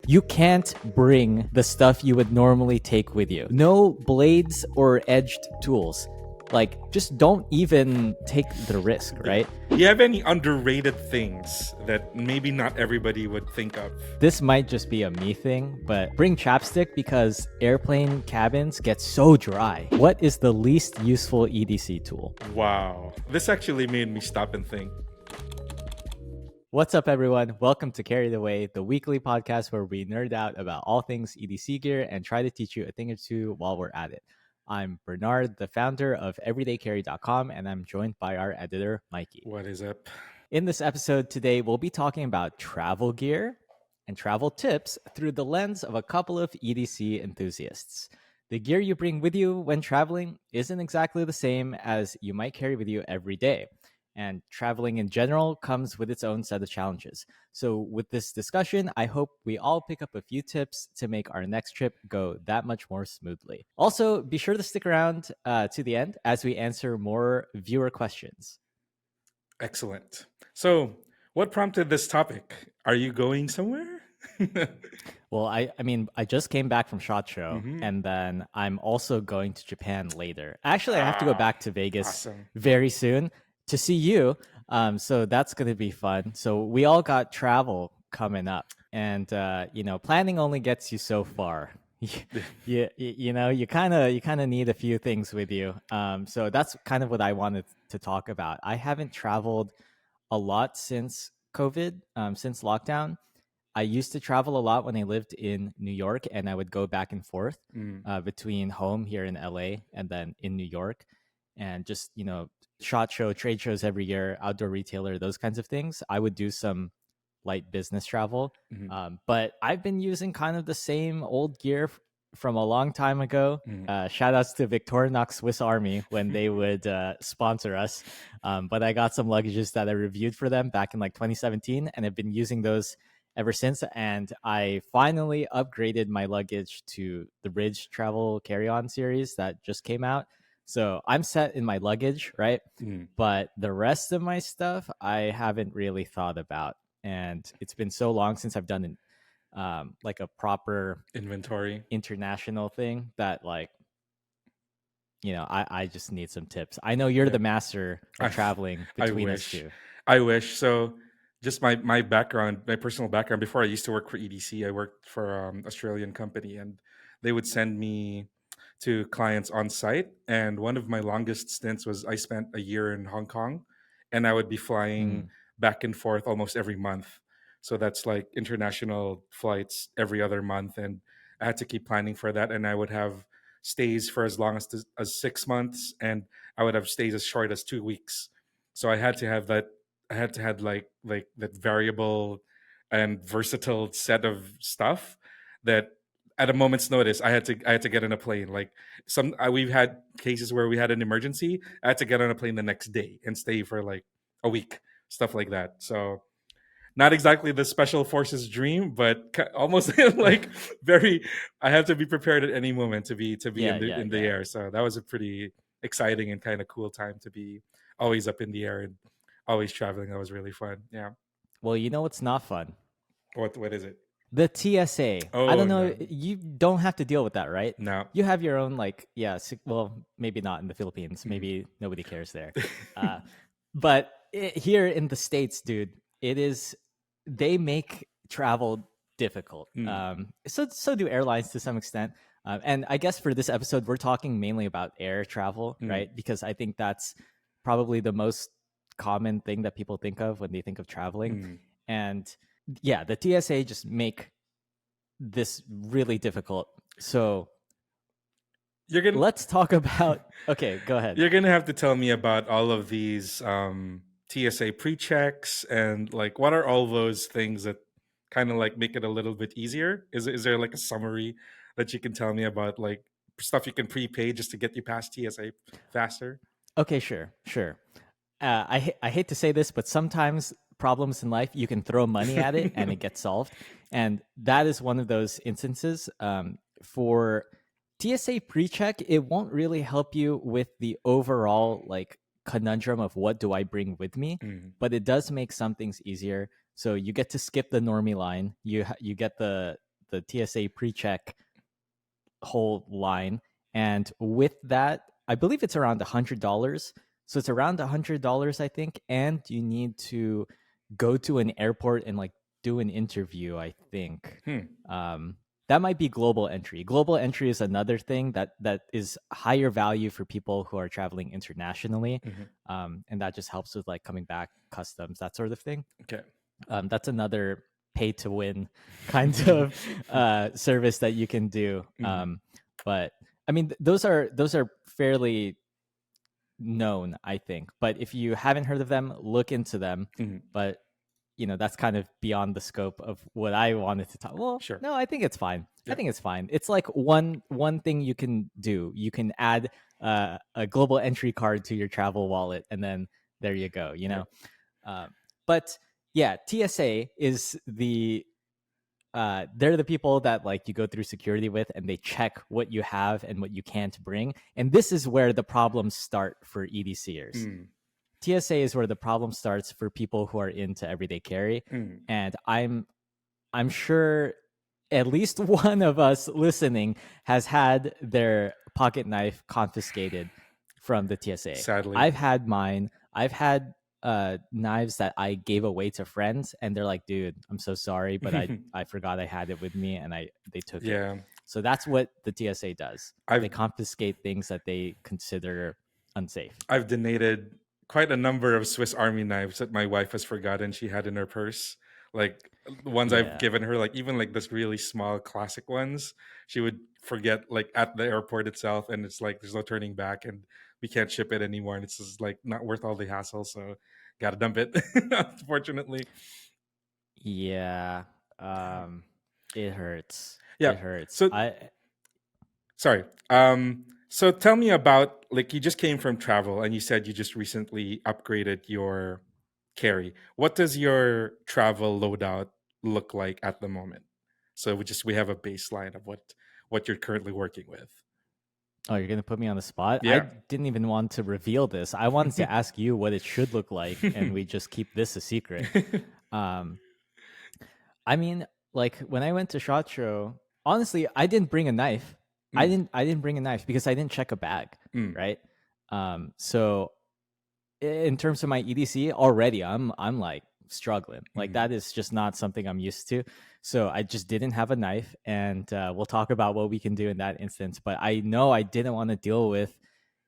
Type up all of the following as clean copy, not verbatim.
You can't bring the stuff you would normally take with you. No blades or edged tools. Like, just don't even take the risk, right? Do you have any underrated things that maybe not everybody would think of? This might just be a me thing, but bring chapstick because airplane cabins get so dry. What is the least useful EDC tool? Wow. This actually made me stop and think. What's up, everyone? Welcome to Carried Away, the weekly podcast where we nerd out about all things EDC gear and try to teach you a thing or two while we're at it. I'm Bernard, the founder of everydaycarry.com, and I'm joined by our editor, Mikey. What is up? In this episode today, we'll be talking about travel gear and travel tips through the lens of a couple of EDC enthusiasts. The gear you bring with you when traveling isn't exactly the same as you might carry with you every day. And traveling in general comes with its own set of challenges. So with this discussion, I hope we all pick up a few tips to make our next trip go that much more smoothly. Also, be sure to stick around to the end as we answer more viewer questions. Excellent. So, what prompted this topic? Are you going somewhere? Well, I just came back from SHOT Show, and then I'm also going to Japan later. Actually, I have to go back to Vegas very soon to see you. So that's going to be fun. So we all got travel coming up, and planning only gets you so far. You kind of need a few things with you. So that's kind of what I wanted to talk about. I haven't traveled a lot since COVID, since lockdown. I used to travel a lot when I lived in New York, and I would go back and forth between home here in LA and then in New York, and just SHOT Show, trade shows every year, outdoor retailer, those kinds of things. I would do some light business travel, but I've been using kind of the same old gear from a long time ago. Shout outs to Victorinox Swiss Army when they would sponsor us. But I got some luggages that I reviewed for them back in like 2017, and I've been using those ever since. And I finally upgraded my luggage to the Ridge Travel Carry-On series that just came out. So I'm set in my luggage, right? But the rest of my stuff, I haven't really thought about. And it's been so long since I've done like a proper inventory international thing that I just need some tips. I know you're the master of traveling between us two. I wish. So just my background, my personal background, before I used to work for EDC, I worked for an Australian company, and they would send me to clients on site. And one of my longest stints was I spent a year in Hong Kong, and I would be flying back and forth almost every month. So that's like international flights every other month. And I had to keep planning for that. And I would have stays for as long as 6 months, and I would have stays as short as 2 weeks. So I had to have that. I had to have like that variable and versatile set of stuff that at a moment's notice I had to get on a plane. Like we've had cases where we had an emergency. I had to get on a plane the next day and stay for like a week, stuff like that. So not exactly the special forces dream, but almost like very. I have to be prepared at any moment to be in the air. So that was a pretty exciting and kind of cool time to be always up in the air and always traveling. That was really fun. Yeah. Well, you know what's not fun? What is it? The TSA. I don't know. No. You don't have to deal with that, right? No. You have your own well, maybe not in the Philippines. Maybe nobody cares there. But here in the States, dude, they make travel difficult. So do airlines to some extent. And I guess for this episode, we're talking mainly about air travel, right? Because I think that's probably the most common thing that people think of when they think of traveling. And yeah, the TSA just make this really difficult. So let's talk about. Okay, go ahead. You're gonna have to tell me about all of these TSA pre-checks and like what are all those things that kind of like make it a little bit easier? Is there like a summary that you can tell me about, like stuff you can prepay just to get you past TSA faster? Okay, sure. I hate to say this, but sometimes problems in life, you can throw money at it and it gets solved. And that is one of those instances. For TSA pre-check, it won't really help you with the overall like conundrum of what do I bring with me, but it does make some things easier. So you get to skip the normie line. You get the the TSA pre-check whole line. And with that, I believe it's around $100. So it's around $100, I think. And you need to go to an airport and like do an interview, I think. That might be global entry. Global entry is another thing that is higher value for people who are traveling internationally. And that just helps with like coming back, customs, that sort of thing. Okay. That's another pay to win kind of service that you can do. But I mean, those are fairly known, I think. But if you haven't heard of them, look into them. But that's kind of beyond the scope of what I wanted to talk. Well, Sure. No, I think it's fine. Yeah. I think it's fine. It's like one thing you can do. You can add a global entry card to your travel wallet, and then there you go. But yeah, TSA is they're the people that like you go through security with, and they check what you have and what you can't bring. And this is where the problems start for EDCers. TSA is where the problem starts for people who are into everyday carry. And I'm sure at least one of us listening has had their pocket knife confiscated from the TSA. Sadly. I've had mine. I've had knives that I gave away to friends, and they're like, dude, I'm so sorry, but I forgot I had it with me, and they took it. So that's what the TSA does. They confiscate things that they consider unsafe. I've donated quite a number of Swiss Army knives that my wife has forgotten she had in her purse. Like the ones I've given her, like even like this really small classic ones, she would forget like at the airport itself, and it's like there's no turning back, and we can't ship it anymore, and it's just like not worth all the hassle, so gotta dump it. Unfortunately. Yeah. It hurts. Yeah. It hurts. So sorry. So tell me about, like, you just came from travel and you said you just recently upgraded your carry. What does your travel loadout look like at the moment? So we have a baseline of what you're currently working with. Oh, you're gonna put me on the spot? Yeah. I didn't even want to reveal this. I wanted to ask you what it should look like, and we just keep this a secret. I mean, like when I went to SHOT Show, honestly, I didn't bring a knife. I didn't bring a knife because I didn't check a bag, right? So in terms of my EDC, already I'm like struggling. Like that is just not something I'm used to. So I just didn't have a knife, and we'll talk about what we can do in that instance. But I know I didn't want to deal with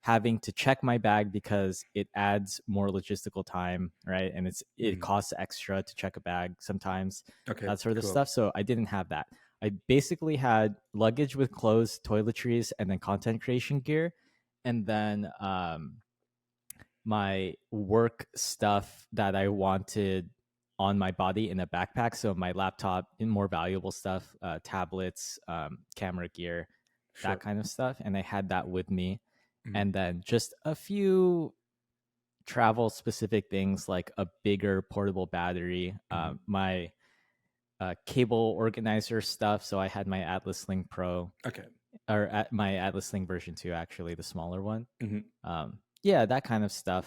having to check my bag because it adds more logistical time, right? And it costs extra to check a bag sometimes, that sort of stuff. So I didn't have that. I basically had luggage with clothes, toiletries, and then content creation gear, and then my work stuff that I wanted on my body in a backpack. So my laptop and more valuable stuff, tablets, camera gear, that kind of stuff. And I had that with me. And then just a few travel specific things like a bigger portable battery, my cable organizer stuff. So I had my Atlas Link Pro. Okay. Or at my Atlas Link version 2, actually, the smaller one. Yeah, that kind of stuff.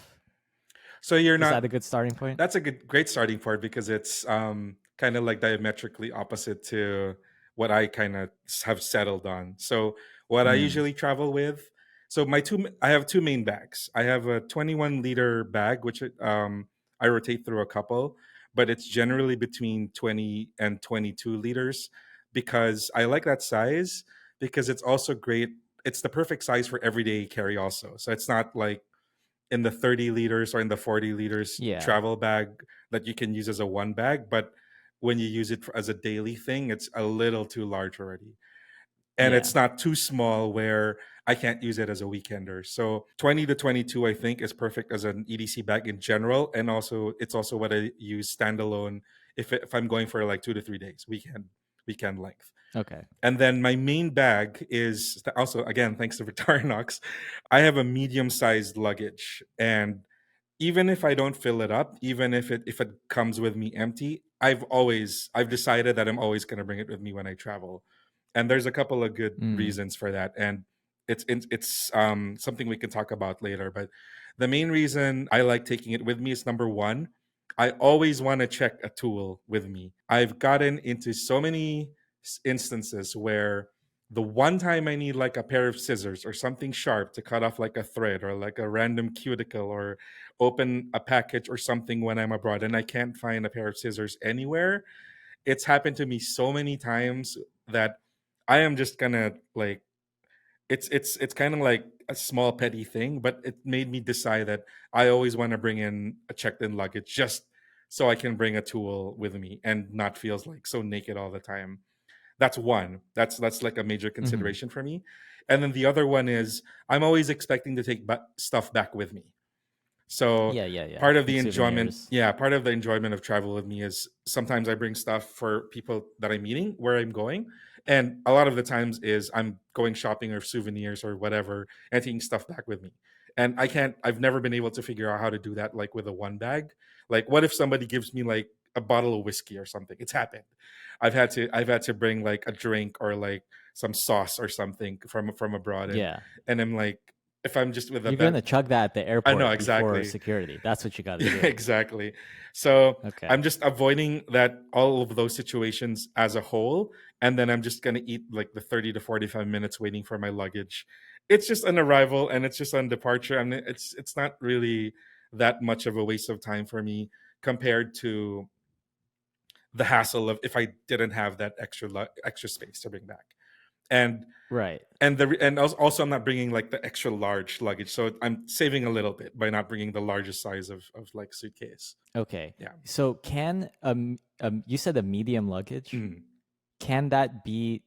So is that a good starting point? That's a great starting point because it's kind of like diametrically opposite to what I kind of have settled on. So what I usually travel with, so I have two main bags. I have a 21-liter bag, which I rotate through a couple, but it's generally between 20 and 22 liters because I like that size because it's also great. It's the perfect size for everyday carry also. So it's not like in the 30 liters or in the 40 liters travel bag that you can use as a one bag, but when you use it as a daily thing, it's a little too large already. And it's not too small where I can't use it as a weekender. So 20 to 22, I think, is perfect as an EDC bag in general. And also, it's also what I use standalone if I'm going for like 2 to 3 days, weekend length. Okay. And then my main bag is also, again, thanks to Victorinox, I have a medium-sized luggage. And even if I don't fill it up, even if it comes with me empty, I've decided that I'm always going to bring it with me when I travel. And there's a couple of good reasons for that. And it's something we can talk about later. But the main reason I like taking it with me is, number one, I always want to check a tool with me. I've gotten into so many instances where the one time I need like a pair of scissors or something sharp to cut off like a thread or like a random cuticle or open a package or something when I'm abroad and I can't find a pair of scissors anywhere, it's happened to me so many times that I am just gonna like it's kind of like a small petty thing, but it made me decide that I always want to bring in a checked-in luggage just so I can bring a tool with me and not feels like so naked all the time. That's one. That's like a major Mm-hmm. consideration for me. And then the other one is I'm always expecting to take stuff back with me. So Yeah. part of the Like enjoyment, souvenirs. yeah, part of the enjoyment of travel with me is sometimes I bring stuff for people that I'm meeting where I'm going. And a lot of the times is I'm going shopping or souvenirs or whatever and taking stuff back with me. And I've never been able to figure out how to do that like with a one bag. Like what if somebody gives me like a bottle of whiskey or something? It's happened. I've had to bring like a drink or like some sauce or something from abroad Yeah. and I'm like if I'm just with a You're gonna chug that at the I know airport before exactly. security. That's what you got to Yeah, do. exactly. So Okay. I'm just avoiding that all of those situations as a whole, and then I'm just gonna eat like the 30 to 45 minutes waiting for my luggage. It's just an arrival and it's just on departure. I mean, it's not really that much of a waste of time for me compared to the hassle of if I didn't have that extra space to bring back. And Right. also I'm not bringing like the extra large luggage, so I'm saving a little bit by not bringing the largest size of like suitcase. Okay. Yeah. So can you said a medium luggage? Mm. Can that be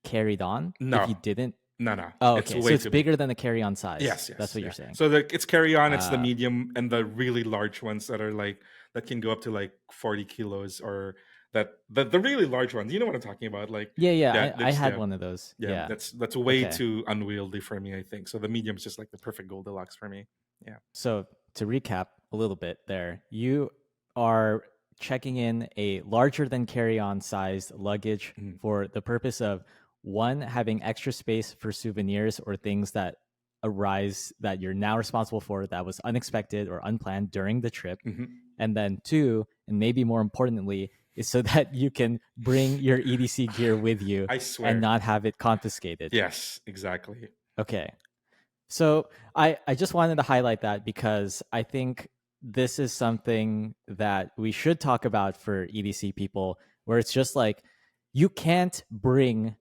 carried on if No, you didn't? no, Oh, it's okay. So way it's too big. bigger than the carry-on size. Yes, That's yes, what you're yeah. saying. So it's carry on. It's the Uh, medium and the really large ones that are like that can go up to like 40 kilos or that the really large ones. You know what I'm talking about? Like yeah. yeah, I that's had yeah. one of those. Yeah, Yeah. that's way Okay. too unwieldy for me, I think. So the medium's just like the perfect Goldilocks for me. Yeah. So to recap a little bit there, you are checking in a larger than carry-on sized luggage Mm. for the purpose of one, having extra space for souvenirs or things that arise that you're now responsible for that was unexpected or unplanned during the trip. Hmm. And then two, and maybe more importantly, is so that you can bring your EDC gear with you I and swear. not have it confiscated. Yes, exactly. Okay. So I just wanted to highlight that because I think this is something that we should talk about for EDC people, where it's just like you can't bring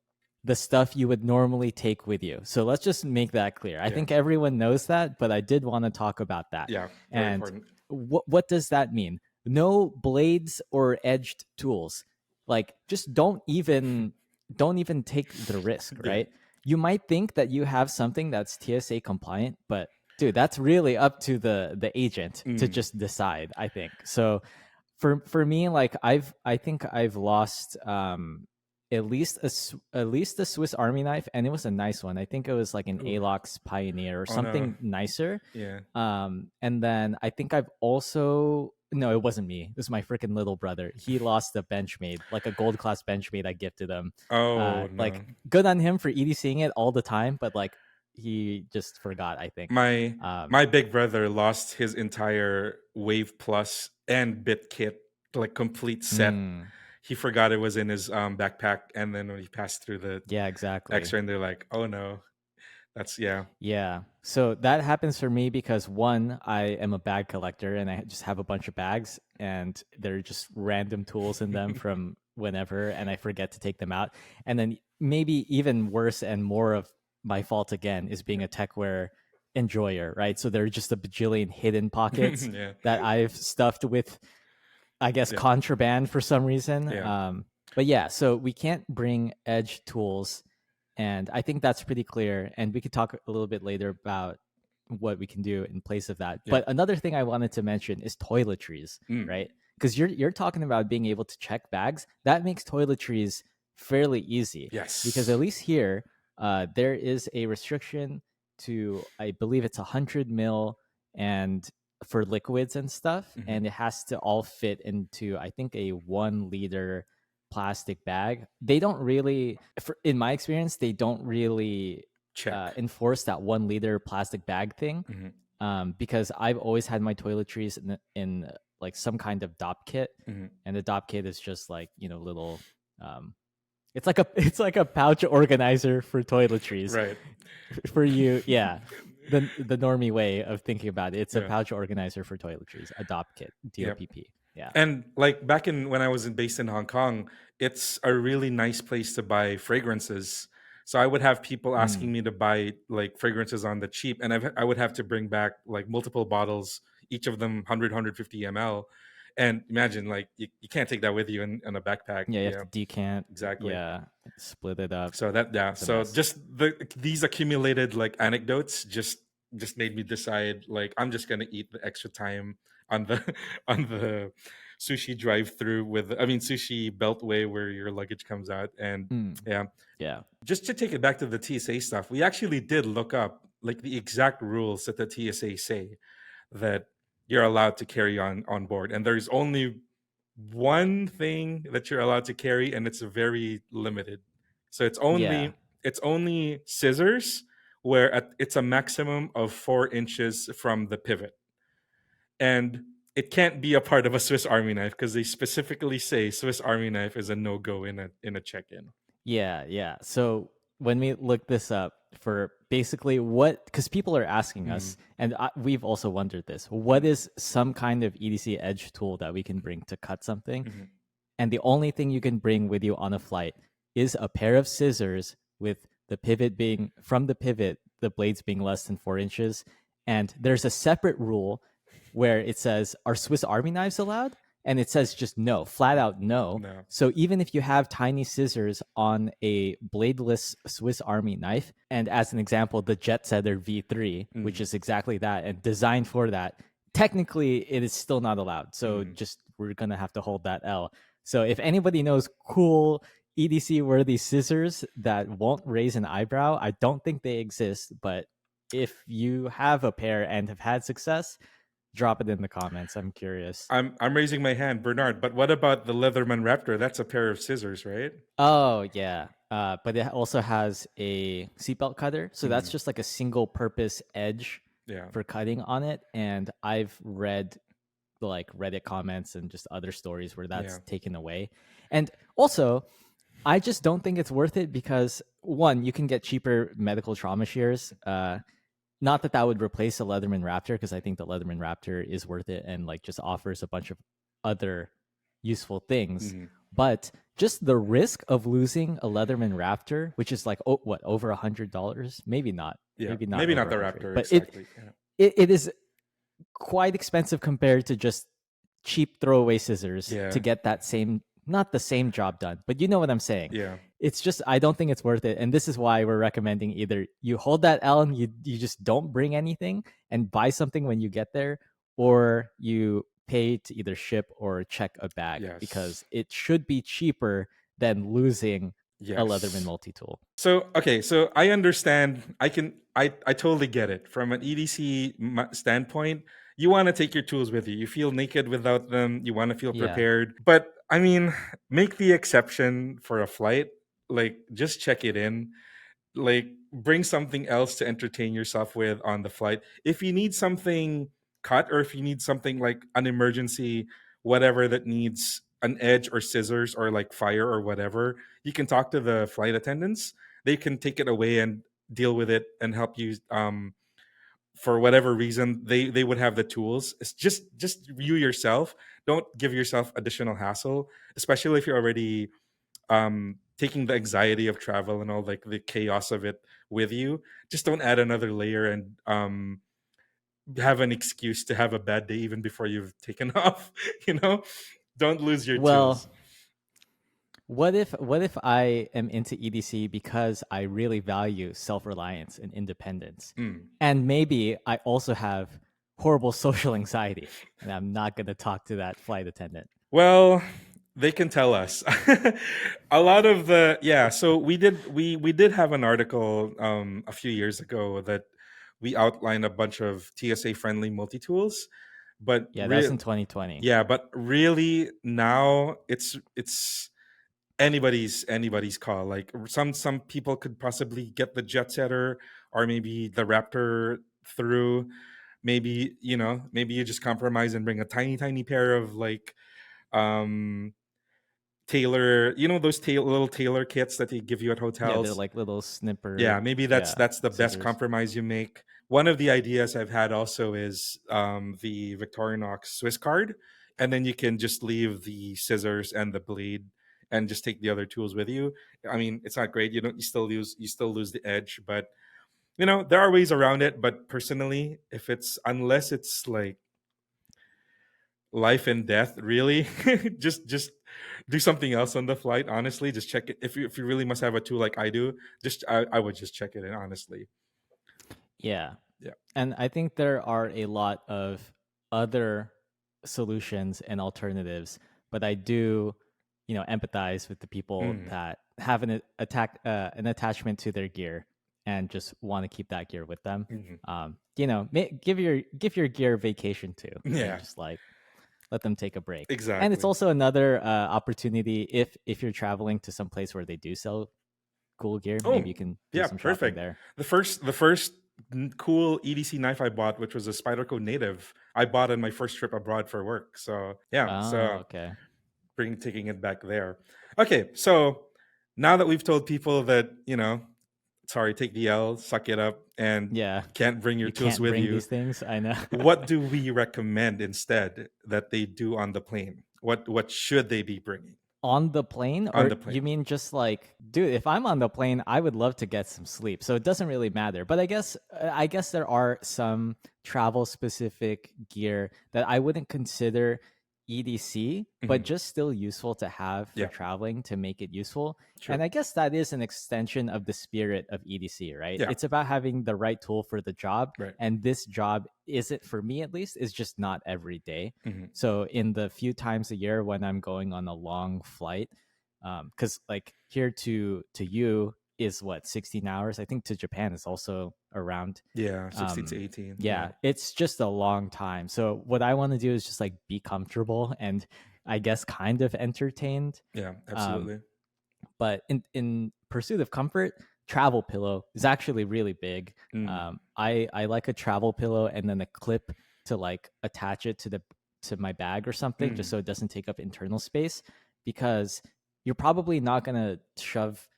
the stuff you would normally take with you. So let's just make that clear. I Yeah. think everyone knows that, but I did want to talk about that. Yeah, very And important. what does that mean? No blades or edged tools. Like just don't even take the risk, Yeah. right? You might think that you have something that's TSA compliant, but dude, that's really up to the agent to Mm. just decide, I think. So for me, like I think I've lost at least a Swiss Army knife, and it was a nice one. I think it was like an Ooh. Alox Pioneer or Oh no. something nicer. Yeah. And then I think I've also no, it wasn't me. It was my freaking little brother. He lost a Benchmade, like a gold class Benchmade I gifted him. Oh Like no. good on him for EDCing it all the time, but like he just forgot, I think. My Um, my big brother lost his entire Wave Plus and Bit kit, like complete set. mm, He forgot it was in his backpack, and then when he passed through the yeah, exactly. X-ray, and they're like, "Oh no, that's yeah." Yeah. So that happens for me because one, I am a bag collector and I just have a bunch of bags and there are just random tools in them from whenever and I forget to take them out. And then maybe even worse and more of my fault again is being a techwear enjoyer, right? So there are just a bajillion hidden pockets Yeah, that I've stuffed with, I guess, yeah, contraband for some reason. yeah, But yeah, so we can't bring edge tools, and I think that's pretty clear. And we could talk a little bit later about what we can do in place of that. yeah. But another thing I wanted to mention is toiletries, Mm. right? Because you're talking about being able to check bags. That makes toiletries fairly easy because Yes. at least here, there is a restriction to I believe it's 100 ml and for liquids and stuff, Hmm. and it has to all fit into I think a 1 liter plastic bag. They don't really, in my experience, they don't really Check. enforce that 1 liter plastic bag thing. Hmm. Because I've always had my toiletries in like some kind of DOP kit, Hmm. and the DOP kit is just like little it's like a pouch organizer for toiletries. Right. For you, yeah. The normie way of thinking about it, it's a Yeah. pouch organizer for toiletries. Adopt kit, Yep. DOPP. Yeah. And like back in when I was based in Hong Kong, it's a really nice place to buy fragrances. So I would have people asking Mm. me to buy like fragrances on the cheap, and I would have to bring back like multiple bottles, each of them 100 ml. And imagine like you can't take that with you in a backpack. Yeah, you have Yeah, to decant. exactly. Yeah, split it up. So that, yeah, It's a so mess. just these accumulated like anecdotes just made me decide like I'm just gonna eat the extra time on the on the sushi drive through with, I mean, sushi beltway where your luggage comes out. And Mm. yeah, Yeah. just to take it back to the TSA stuff, we actually did look up like the exact rules that the TSA say that you're allowed to carry on board, and there's only one thing that you're allowed to carry, and it's very limited. So Yeah. it's only scissors, where it's a maximum of 4 inches from the pivot, and it can't be a part of a Swiss Army knife because they specifically say Swiss Army knife is a no go in a check in. Yeah, yeah. So when we look this up for basically what, because people are asking Mm-hmm. us, and we've also wondered this, what is some kind of EDC edge tool that we can bring to cut something? Mm-hmm. And the only thing you can bring with you on a flight is a pair of scissors with the pivot being from the pivot, the blades being less than 4 inches. And there's a separate rule where it says, are Swiss Army knives allowed? And it says just no, flat out no. No. So even if you have tiny scissors on a bladeless Swiss Army knife, and as an example, the Jet Setter V3, which Mm. is exactly that and designed for that, technically it is still not allowed. So Mm. just we're gonna have to hold that L. So if anybody knows cool EDC worthy scissors that won't raise an eyebrow, I don't think they exist. But if you have a pair and have had success, drop it in the comments. I'm curious. I'm raising my hand, Bernard. But what about the Leatherman Raptor? That's a pair of scissors, right? Oh yeah. But it also has a seatbelt cutter. So that's Mm. just like a single purpose edge Yeah. for cutting on it. And I've read like Reddit comments and just other stories where that's Yeah. taken away. And also, I just don't think it's worth it because one, you can get cheaper medical trauma shears. Not that that would replace a Leatherman Raptor, because I think the Leatherman Raptor is worth it and like just offers a bunch of other useful things. Mm. But just the risk of losing a Leatherman Raptor, which is like what, over $100? Maybe not. Yeah. Maybe not Maybe not over the 100. Raptor But exactly. Yeah. it is quite expensive compared to just cheap throwaway scissors Yeah. to get that same, not the same job done, but you know what I'm saying. Yeah. It's just, I don't think it's worth it. And this is why we're recommending either you hold that L and you just don't bring anything and buy something when you get there, or you pay to either ship or check a bag, Yes. because it should be cheaper than losing a Leatherman Yes. multi-tool. So okay, so I understand. I totally get it from an EDC standpoint. You want to take your tools with you. You feel naked without them. You want to feel Yeah. prepared. But I mean, make the exception for a flight. Like just check it in. Like bring something else to entertain yourself with on the flight. If you need something cut, or if you need something like an emergency, whatever, that needs an edge or scissors or like fire or whatever, you can talk to the flight attendants. They can take it away and deal with it and help you. For whatever reason, they would have the tools. It's just you yourself. Don't give yourself additional hassle, especially if you're already taking the anxiety of travel and all like the chaos of it with you. Just don't add another layer and have an excuse to have a bad day even before you've taken off. you know don't lose your Well, tools. what if I am into EDC because I really value self-reliance and independence? Mm. And maybe I also have horrible social anxiety and I'm not going to talk to that flight attendant. Well, they can tell us. A lot of the, yeah, so we did have an article a few years ago that we outlined a bunch of TSA friendly multi-tools, but Yeah, that was in 2020. yeah, but really now it's anybody's call. Like some people could possibly get the Jet Setter or maybe the Raptor through. Maybe maybe you just compromise and bring a tiny pair of like um tailor, those little tailor kits that they give you at Yeah, they're hotels. like little Yeah, snipper, maybe that's yeah, that's the best scissors. compromise you make. One of the ideas I've had also is the Victorinox Swiss card, and then you can just leave the scissors and the blade and just take the other tools with you. I mean, it's not great. You still lose the edge, but there are ways around it. But personally, unless it's like life and death, really, just do something else on the flight. Honestly, just check it. If you really must have a tool like I do, I would just check it in, honestly. Yeah. Yeah. And I think there are a lot of other solutions and alternatives, but I do, empathize with the people Mm, that have an attachment to their gear and just want to keep that gear with them. mhm. Give your gear vacation too, and Yeah, just like let them take a break. And it's exactly. also another opportunity if you're traveling to some place where they do sell cool gear, maybe Oh, you can do yeah, some shopping perfect. there. The first cool EDC knife I bought, which was a Spyderco Native, I bought on my first trip abroad for work. So yeah, Oh, so okay. taking it back there. Okay, so now that we've told people that sorry, take the L, suck it up, and Yeah, can't bring your you tools can't with bring you, these things. I know. what do we recommend instead that they do on the plane? What should they be bringing On the plane, on or the you plane? mean just like, dude, if I'm on the plane, I would love to get some sleep. So it doesn't really matter. But I guess there are some travel specific gear that I wouldn't consider EDC, but Mhm. just still useful to have for Yeah, traveling to make it useful. And sure. I guess that is an extension of the spirit of EDC, right? Yeah, It's about having the right tool for the job. right. And this job, is it for me at least, is just not every day. Mhm. So in the few times a year when I'm going on a long flight, because like here to you is what, 16 hours. I think to Japan is also around. Yeah, 16 to Um, 18. Yeah. yeah, it's just a long time. So what I want to do is just like be comfortable and I guess kind of entertained. Yeah, Um, absolutely. but in pursuit of comfort, travel pillow is actually really big. Mm. I like a travel pillow and then a clip to like attach it to my bag or something, just Mm. so it doesn't take up internal space. Because you're probably not gonna shove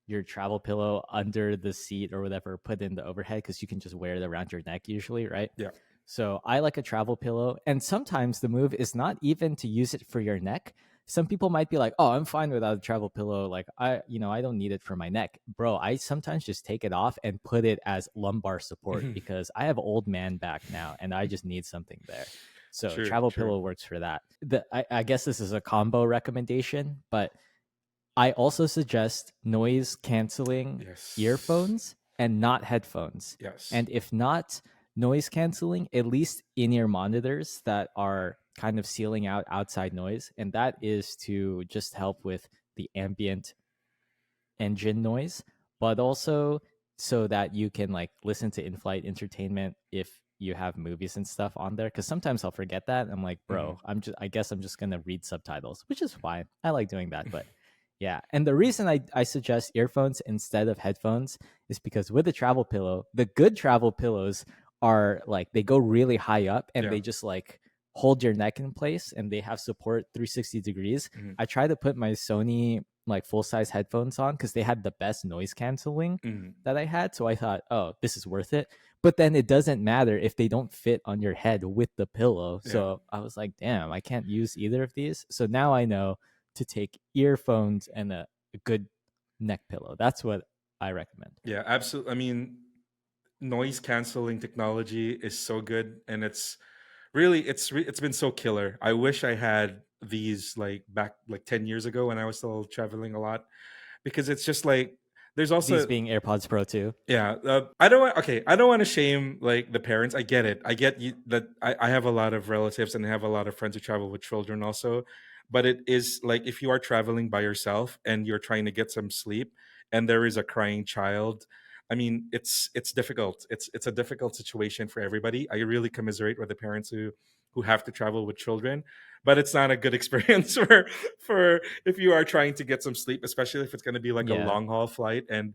your travel pillow under the seat or whatever, put it in the overhead because you can just wear it around your neck usually, right? Yeah. So I like a travel pillow. And sometimes the move is not even to use it for your neck. Some people might be like, "Oh, I'm fine without a travel pillow. Like I don't need it for my neck." Bro, I sometimes just take it off and put it as lumbar support Mhm. because I have old man back now and I just need something there. So True, travel true. pillow works for that. I guess this is a combo recommendation, but I also suggest noise canceling Yes. earphones and not headphones. Yes. And if not noise canceling, at least in ear monitors that are kind of sealing out outside noise. And that is to just help with the ambient engine noise, but also so that you can like listen to in-flight entertainment if you have movies and stuff on there. Because sometimes I'll forget that. I'm like, Mhm. bro, I guess I'm just gonna read subtitles, which is fine. I like doing that, but yeah. And the reason I suggest earphones instead of headphones is because with the travel pillow, the good travel pillows are like they go really high up and Yeah. they just like hold your neck in place and they have support 360 degrees. Mhm. I try to put my Sony like full size headphones on because they had the best noise canceling Mhm. that I had. So I thought, oh, this is worth it. But then it doesn't matter if they don't fit on your head with the pillow. Yeah. So I was like, damn, I can't use either of these. So now I know to take earphones and a good neck pillow. That's what I recommend. Yeah, absolutely. I mean, noise canceling technology is so good, and it's been so killer. I wish I had these like back like 10 years ago when I was still traveling a lot, because it's just like there's These also. being AirPods Pro 2. Yeah, I don't want. Okay, I don't want to shame like the parents. I get it. I get you that I have a lot of relatives and I have a lot of friends who travel with children also. But it is like if you are traveling by yourself and you're trying to get some sleep, and there is a crying child. I mean, it's difficult. It's a difficult situation for everybody. I really commiserate with the parents who have to travel with children, but it's not a good experience for if you are trying to get some sleep, especially if it's going to be like a Yeah. long haul flight and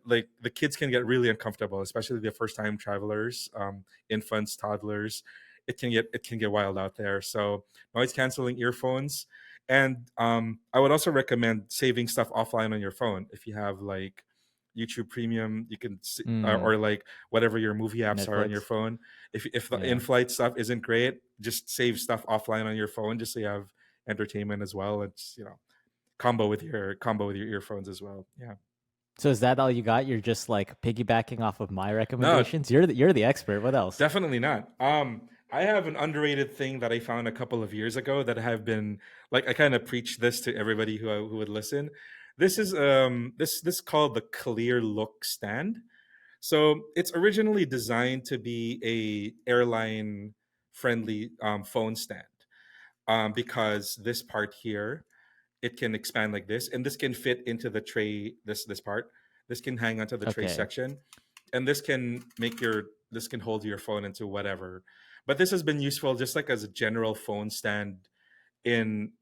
like the kids can get really uncomfortable, especially the first time travelers, infants, toddlers. It can get wild out there. So noise canceling earphones, And I would also recommend saving stuff offline on your phone. If you have like YouTube Premium, you can Mm, or like whatever your movie apps are on your Netflix. phone. If the Yeah. in-flight stuff isn't great, just save stuff offline on your phone, just so you have entertainment as well. It's, combo with your earphones as well. Yeah. So is that all you got? You're just like piggybacking off of my No, recommendations. You're the expert. What else? definitely not. I have an underrated thing that I found a couple of years ago that have been like, I kind of preach this to everybody who would listen. This is this called the Clear Look stand. So it's originally designed to be a airline friendly phone stand, because this part here, it can expand like this, and this can fit into the tray. This part, this can hang onto the tray Okay. section, and this can hold your phone into whatever. But this has been useful just like as a general phone stand in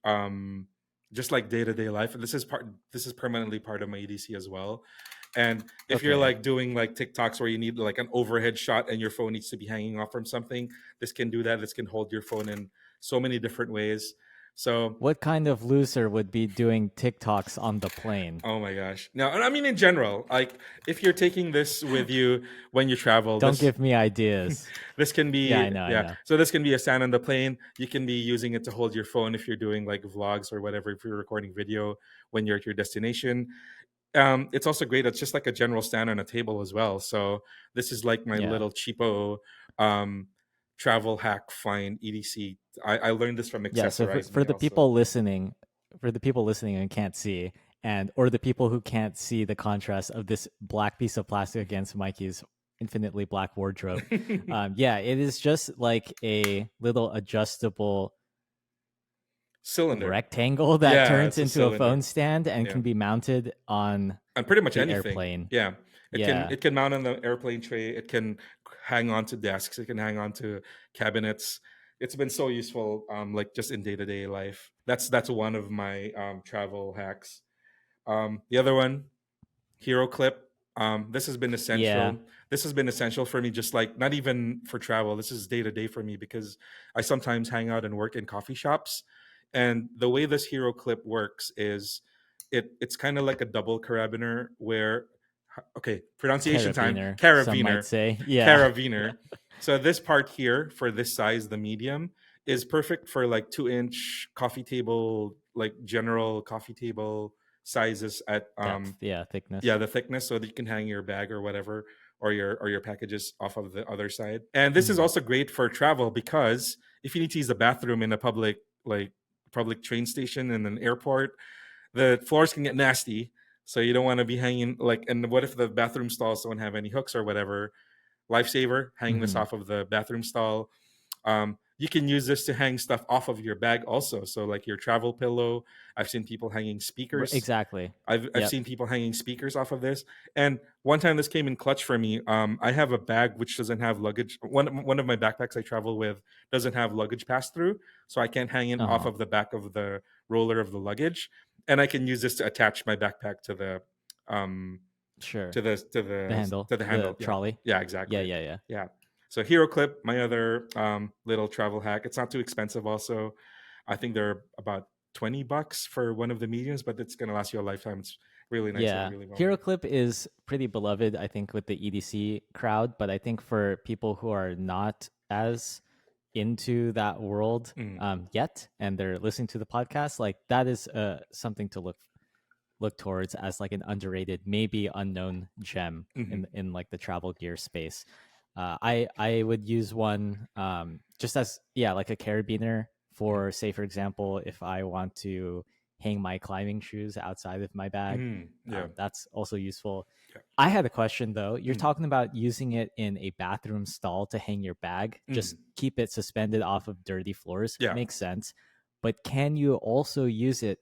just like day-to-day life. And this is permanently part of my EDC as well. And if you're Okay. like doing like TikToks where you need like an overhead shot and your phone needs to be hanging off from something, this can do that. This can hold your phone in so many different ways. So, What kind of loser would be doing TikToks on the plane? oh my gosh. Now, I mean, in general, like if you're taking this with you when you travel, Don't give me ideas. this can Yeah, be, I know, I yeah. know. So this can be a stand on the plane. You can be using it to hold your phone if you're doing like vlogs or whatever, if you're recording video when you're at your destination. It's also great. It's just like a general stand on a table as well. So this is like my Yeah. little cheapo um, travel hack find EDC. I learned this from Yeah, so Accessorize for Me the also. people listening, and can't see, and or the people who can't see the contrast of this black piece of plastic against Mikey's infinitely black wardrobe, yeah, it is just like a little adjustable Cylinder. rectangle that Yeah, turns it's a into a cylinder. phone stand and Yeah. can be mounted on And pretty much the anything. airplane. Yeah, Yeah. it can mount on the airplane tray. It can hang on to desks. It can hang on to cabinets. It's been so useful, like just in day to day life. That's one of my travel hacks. The other one, Hero Clip. This has been Yeah. essential. This has been essential for me, just like not even for travel. This is day to day for me because I sometimes hang out and work in coffee shops. And the way this Hero Clip works is it's kind of like a double carabiner where, okay, pronunciation time, Carabiner, some might carabiner, say. Yeah. carabiner. So this part here for this size, the medium, is perfect for like 2-inch coffee table, like general coffee table sizes at Depth. Yeah. yeah, Thickness. the thickness, so that you can hang your bag or whatever, or your packages off of the other side. And this is Mhm. also great for travel because if you need to use the bathroom in a public train station in an airport, the floors can get nasty. So you don't want to be hanging like, and what if the bathroom stalls don't have any hooks or whatever? Lifesaver, hang this Mhm. off of the bathroom stall. You can use this to hang stuff off of your bag also. So like your travel pillow. I've seen people hanging speakers. Exactly. I've Yep. seen people hanging speakers off of this. And one time this came in clutch for me. I have a bag which doesn't have luggage. One of my backpacks I travel with doesn't have luggage pass through, so I can't hang it off Uh-huh. of the back of the roller of the luggage. And I can use this to attach my backpack um Sure. The handle, to the the handle. Yeah, trolley. yeah, Yeah, exactly. yeah, yeah. Yeah. So Hero Clip, my other little travel hack. It's not too expensive. Also, I think they're about $20 for one of the mediums, but it's gonna last you a lifetime. It's really nice and Yeah. really well Hero made. Clip is pretty beloved, I think, with the EDC crowd, but I think for people who are not as into that world Mm, yet and they're listening to the podcast, like that is something to look towards as like an underrated, maybe unknown gem hmm in like the travel gear space. I would use one just as yeah like a carabiner for say for example if I want to hang my climbing shoes outside of my bag. Yeah. That's also useful. Yeah. I had a question though. You're Mm, talking about using it in a bathroom stall to hang your bag. mm, Just keep it suspended off of dirty floors. yeah. Makes sense. But can you also use it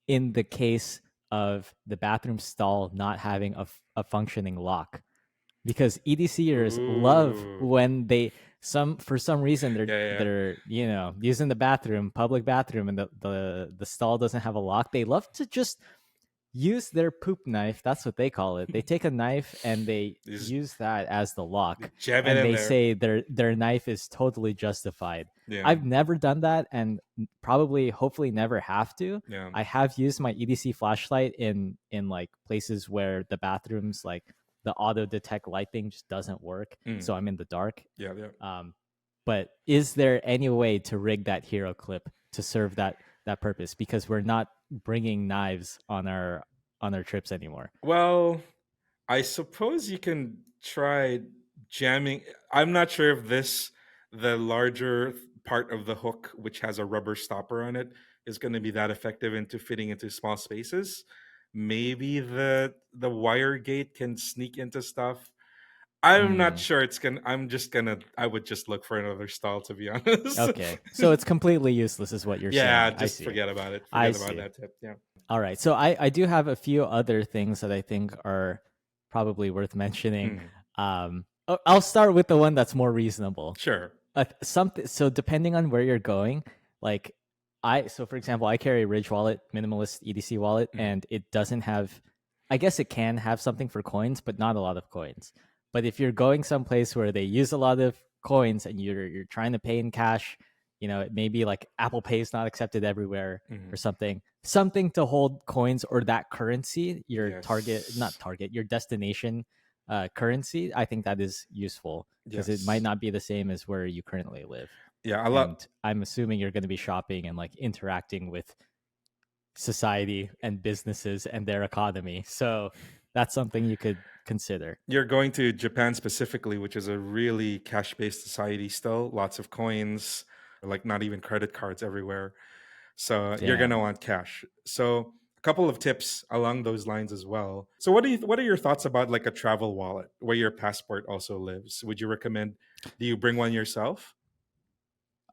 in the case of the bathroom stall not having a functioning lock? Because EDCers love Ooh. when they some for some reason Yeah, yeah, yeah. they're using the bathroom, public bathroom, and the stall doesn't have a lock. They love to just use their poop knife. That's what they call it. They take a knife and they Just use that as the lock, jam it and in they there. say their knife is totally justified. Yeah, I've never done that, and probably, hopefully, never have to. yeah. I have used my EDC flashlight in like places where the bathrooms, like the auto detect light thing, just doesn't work, Mm. so I'm in the dark. Yeah, yeah. But is there any way to rig that hero clip to serve that purpose? Because we're not bringing knives on our trips anymore. Well, I suppose you can try jamming. I'm not sure if the larger part of the hook, which has a rubber stopper on it, is going to be that effective into fitting into small spaces. Maybe the wire gate can sneak into stuff. I'm not Mm, sure it's gonna. I would just look for another stall, to be honest. okay, so it's completely useless, is what you're Yeah, saying. I just see. forget about it. I Forget about see. that tip. Yeah. All right. So I do have a few other things that I think are probably worth mentioning. Mm, I'll start with the one that's more reasonable. sure. Something. So depending on where you're going, like so for example, I carry a Ridge wallet, minimalist EDC wallet, Mm, and it doesn't have. I guess it can have something for coins, but not a lot of coins. But if you're going someplace where they use a lot of coins and you're trying to pay in cash, it may be like Apple Pay is not accepted everywhere mm, or something to hold coins or that currency, your target, not yes. target, your destination currency. I think that is useful because it might Yes. not be the same as where you currently live. Yeah. A lot. And I'm assuming you're going to be shopping and like interacting with society and businesses and their economy. So that's something you could consider. You're going to Japan specifically, which is a really cash-based society still. Lots of coins, like not even credit cards everywhere. So you're gonna Damn. want cash. So a couple of tips along those lines as well. So what are your thoughts about like a travel wallet where your passport also lives? Would you recommend? Do you bring one yourself?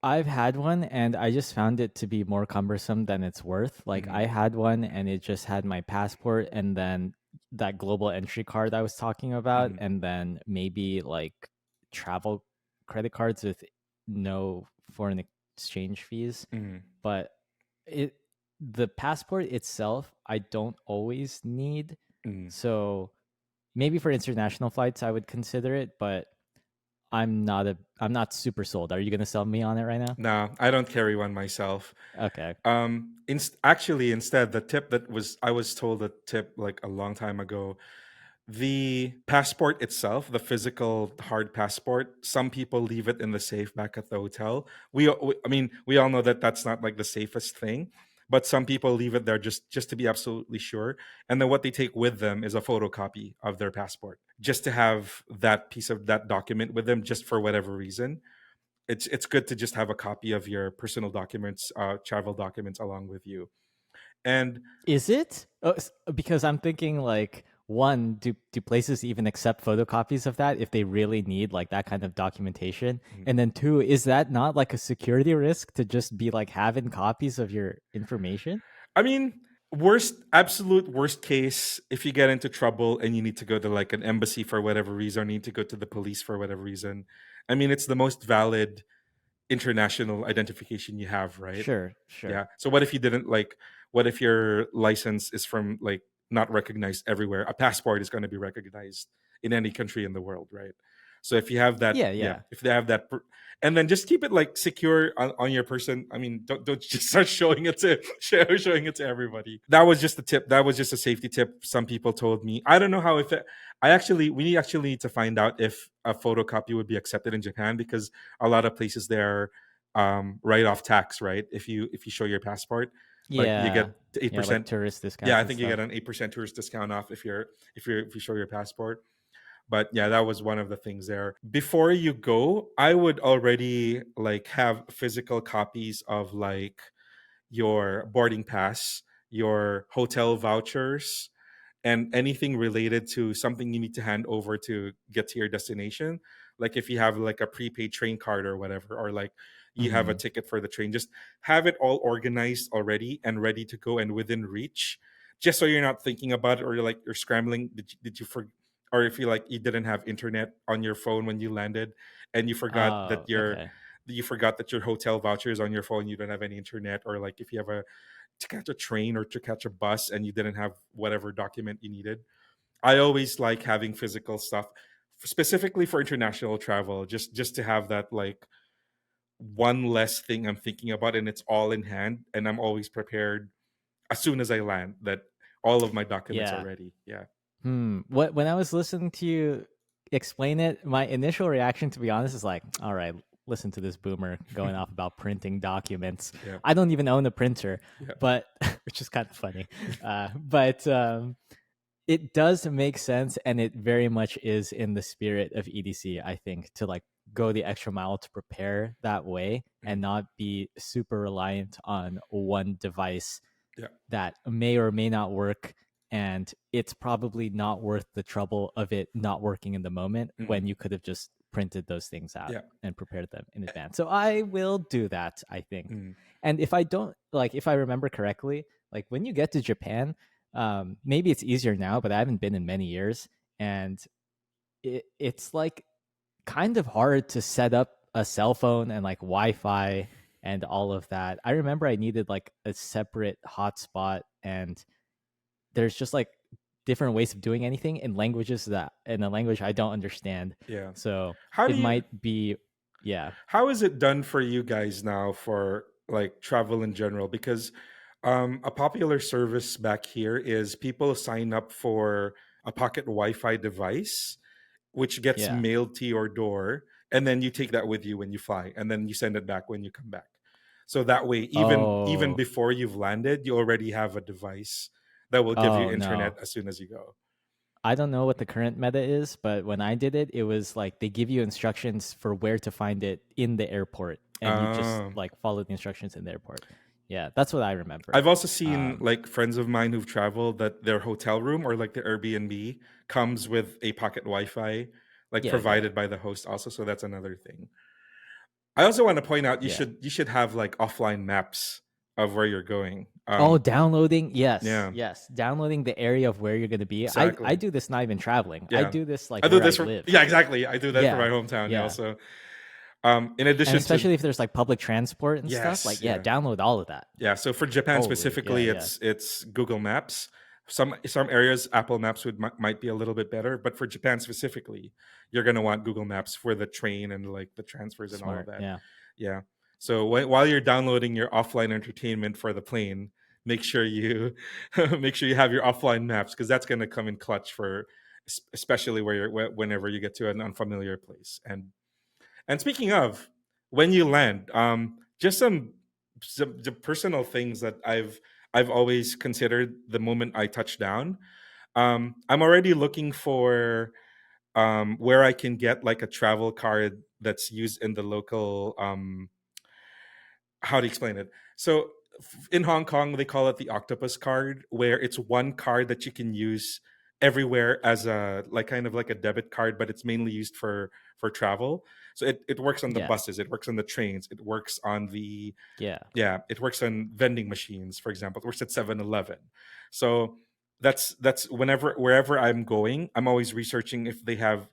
I've had one and I just found it to be more cumbersome than it's worth. Like Mm-hmm. I had one and it just had my passport and then that global entry card I was talking about, Mm-hmm. and then maybe like travel credit cards with no foreign exchange fees. Mm-hmm. But it the passport itself I don't always need. Mm-hmm. So maybe for international flights I would consider it, but I'm not super sold. Are you gonna sell me on it right now? No, I don't carry one myself. Okay. Actually, instead, the tip that was I was told a tip like a long time ago. The passport itself, the physical hard passport, some people leave it in the safe back at the hotel. I mean, we all know that that's not like the safest thing, but some people leave it there just to be absolutely sure. And then what they take with them is a photocopy of their passport, just to have that piece of that document with them, just for whatever reason. It's good to just have a copy of your personal documents, travel documents along with you. And Is it? Because I'm thinking like one, do places even accept photocopies of that if they really need like that kind of documentation? mm, And then two, is that not like a security risk to just be like having copies of your information? I mean, absolute worst case, if you get into trouble and you need to go to like an embassy for whatever reason, or need to go to the police for whatever reason, I mean, it's the most valid international identification you have, right? Sure, sure. Yeah. So what if you didn't like? What if your license is from like not recognized everywhere? A passport is going to be recognized in any country in the world, right? So if you have that, Yeah, yeah, yeah. if they have that, and then just keep it like secure on your person. I mean, don't just start showing it to showing it to everybody. That was just a tip. That was just a safety tip. Some people told me. I don't know how if it, I actually we actually need to find out if a photocopy would be accepted in Japan because a lot of places there write off tax, right? If you show your passport, like you Yeah. get eight Yeah, like percent. tourist Yeah, discounts I and think you get stuff. an 8% tourist discount off if you show your passport. But yeah, that was one of the things there. Before you go, I would already like have physical copies of like your boarding pass, your hotel vouchers, and anything related to something you need to hand over to get to your destination. Like if you have like a prepaid train card or whatever, or like you have a Mm-hmm. ticket for the train, just have it all organized already and ready to go and within reach, just so you're not thinking about it or you're like you're scrambling. Did you or if you like you didn't have internet on your phone when you landed and Oh, okay. you forgot that your hotel voucher is on your phone, you don't have any internet, or like if you have to catch a train or to catch a bus and you didn't have whatever document you needed. I always like having physical stuff, specifically for international travel, just to have that like one less thing I'm thinking about, and it's all in hand, and I'm always prepared as soon as I land that all of my documents are Yeah. ready. Yeah. What when I was listening to you explain it, my initial reaction, to be honest, is like, all right, listen to this boomer going off about printing documents. Yeah. I don't even own a printer, Yeah. but which is kind of funny. But it does make sense, and it very much is in the spirit of EDC, I think, to like go the extra mile to prepare that way and Mhm. not be super reliant on one device Yeah. that may or may not work, and it's probably not worth the trouble of it not working in the moment when Mhm. you could have just printed those things out Yeah. and prepared them in advance. So I will do that, I think. Mm. And if I don't, like, if I remember correctly, like when you get to Japan, maybe it's easier now, but I haven't been in many years, and it's like kind of hard to set up a cell phone and like Wi-Fi and all of that. I remember I needed like a separate hotspot, and there's just like different ways of doing anything in languages that in a language I don't understand. Yeah. So How do it you might be, yeah, how is it done for you guys now for like travel in general? Because a popular service back here is people sign up for a pocket Wi-Fi device, which gets yeah. mailed to your door, and then you take that with you when you fly, and then you send it back when you come back. So that way, even Oh, before you've landed, you already have a device that will give you oh internet no. as soon as you go. I don't know what the current meta is, but when I did it, it was like they give you instructions for where to find it in the airport, and you just Um, like follow the instructions in the airport. Yeah, that's what I remember. I've also seen Um, like friends of mine who've traveled that their hotel room or like their Airbnb comes with a pocket Wi-Fi, like yeah, yeah, provided by the host also. So that's another thing. I also want to point out yeah. you should have like offline maps of where you're going. Oh, downloading. Yes, Yeah, yes. Downloading the area of where you're going to be. I exactly. do this not even traveling. I Yeah, do this like I do where I this for live. yeah exactly. I do that for my Yeah, hometown. Yeah, yeah. also in And addition to especially if there's like public transport and stuff, yes, like yeah, yeah. download all of that. Yeah, so for Japan Holy, yeah, specifically, yeah. it's Google Maps. Some areas Apple Maps might be a little bit better, but for Japan specifically, you're gonna want Google Maps for the train and like the transfers and all of Smart. that. Yeah. Yeah. So while you're downloading your offline entertainment for the plane, make sure you make sure you have your offline maps because that's gonna come in clutch for especially where whenever you get to an unfamiliar place. And speaking of, when you land, just some personal things that I've always considered the moment I touch down. I'm already looking for where I can get like a travel card that's used in the local how to explain it. So in Hong Kong, they call it the octopus card, where it's one card that you can use everywhere as a like kind of like a debit card, but it's mainly used for travel. So it works on the Yeah. buses, it works on the trains, it works on the Yeah. yeah, it works on vending machines, for example. It works at 7-Eleven. So that's whenever wherever I'm going, I'm always researching if they have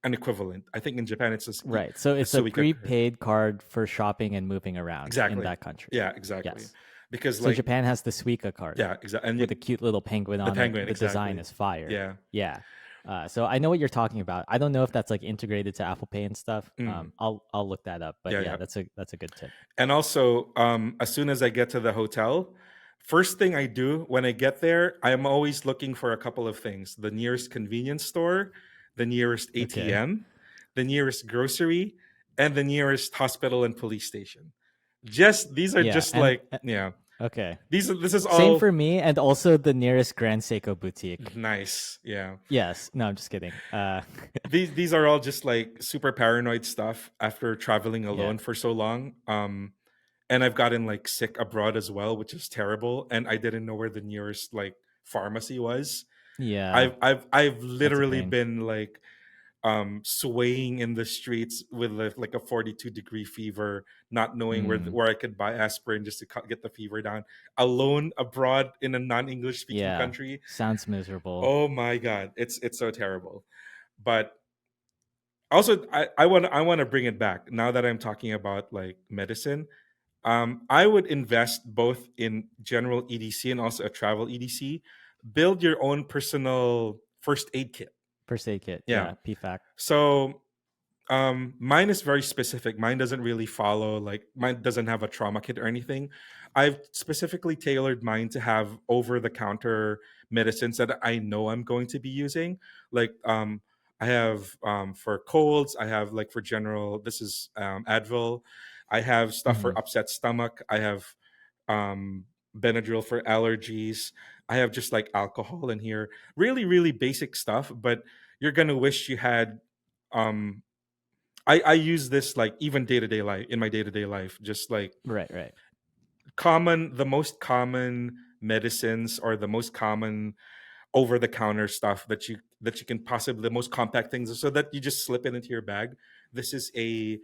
an equivalent. I think in Japan it's Right. So the it's a Suica card. prepaid card for shopping and moving around in Exactly. that country. Yeah, exactly. Yes. Because So like Japan has the Suica card yeah, exactly. And with a cute little penguin the on it. penguin, The design exactly. is fire. Yeah. Yeah. So I know what you're talking about. I don't know if that's like integrated to Apple Pay and stuff. Mm. I'll look that up. But Yeah, yeah, yeah. that's a good tip. And also, as soon as I get to the hotel, first thing I do when I get there, I'm always looking for a couple of things: the nearest convenience store, the nearest Okay. ATM, the nearest grocery, and the nearest hospital and police station. Just these are Yeah. just And like yeah. okay. This is Same all for me, and also the nearest Grand Seiko boutique. nice. Yeah. Yes. No, I'm just kidding. These are all just like super paranoid stuff after traveling Yeah. alone for so long. And I've gotten like sick abroad as well, which is terrible. And I didn't know where the nearest like pharmacy was. Yeah. I've That's a literally pain. been like swaying in the streets with like a 42-degree fever, not knowing Mm, where I could buy aspirin just to get the fever down, alone abroad in a non-English speaking yeah. country. Sounds miserable. Oh my god, it's so terrible. But also I want to bring it back now that I'm talking about like medicine. I would invest both in general EDC and also a travel EDC. Build your own personal first aid kit. First aid kit. Yeah. Yeah. PFAC. So mine is very specific. Mine doesn't really follow, like, mine doesn't have a trauma kit or anything. I've specifically tailored mine to have over the counter medicines that I know I'm going to be using. Like I have for colds, I have like for general, this is Advil. I have stuff Mm-hmm. for upset stomach. I have um Benadryl for allergies. I have just like alcohol in here. Really, really basic stuff, but you're gonna wish you had um I use this like even day to day life, in my day to day life, just like Right. Right. the most common medicines or the most common over the counter stuff that you can possibly, the most compact things, so that you just slip it into your bag. This is a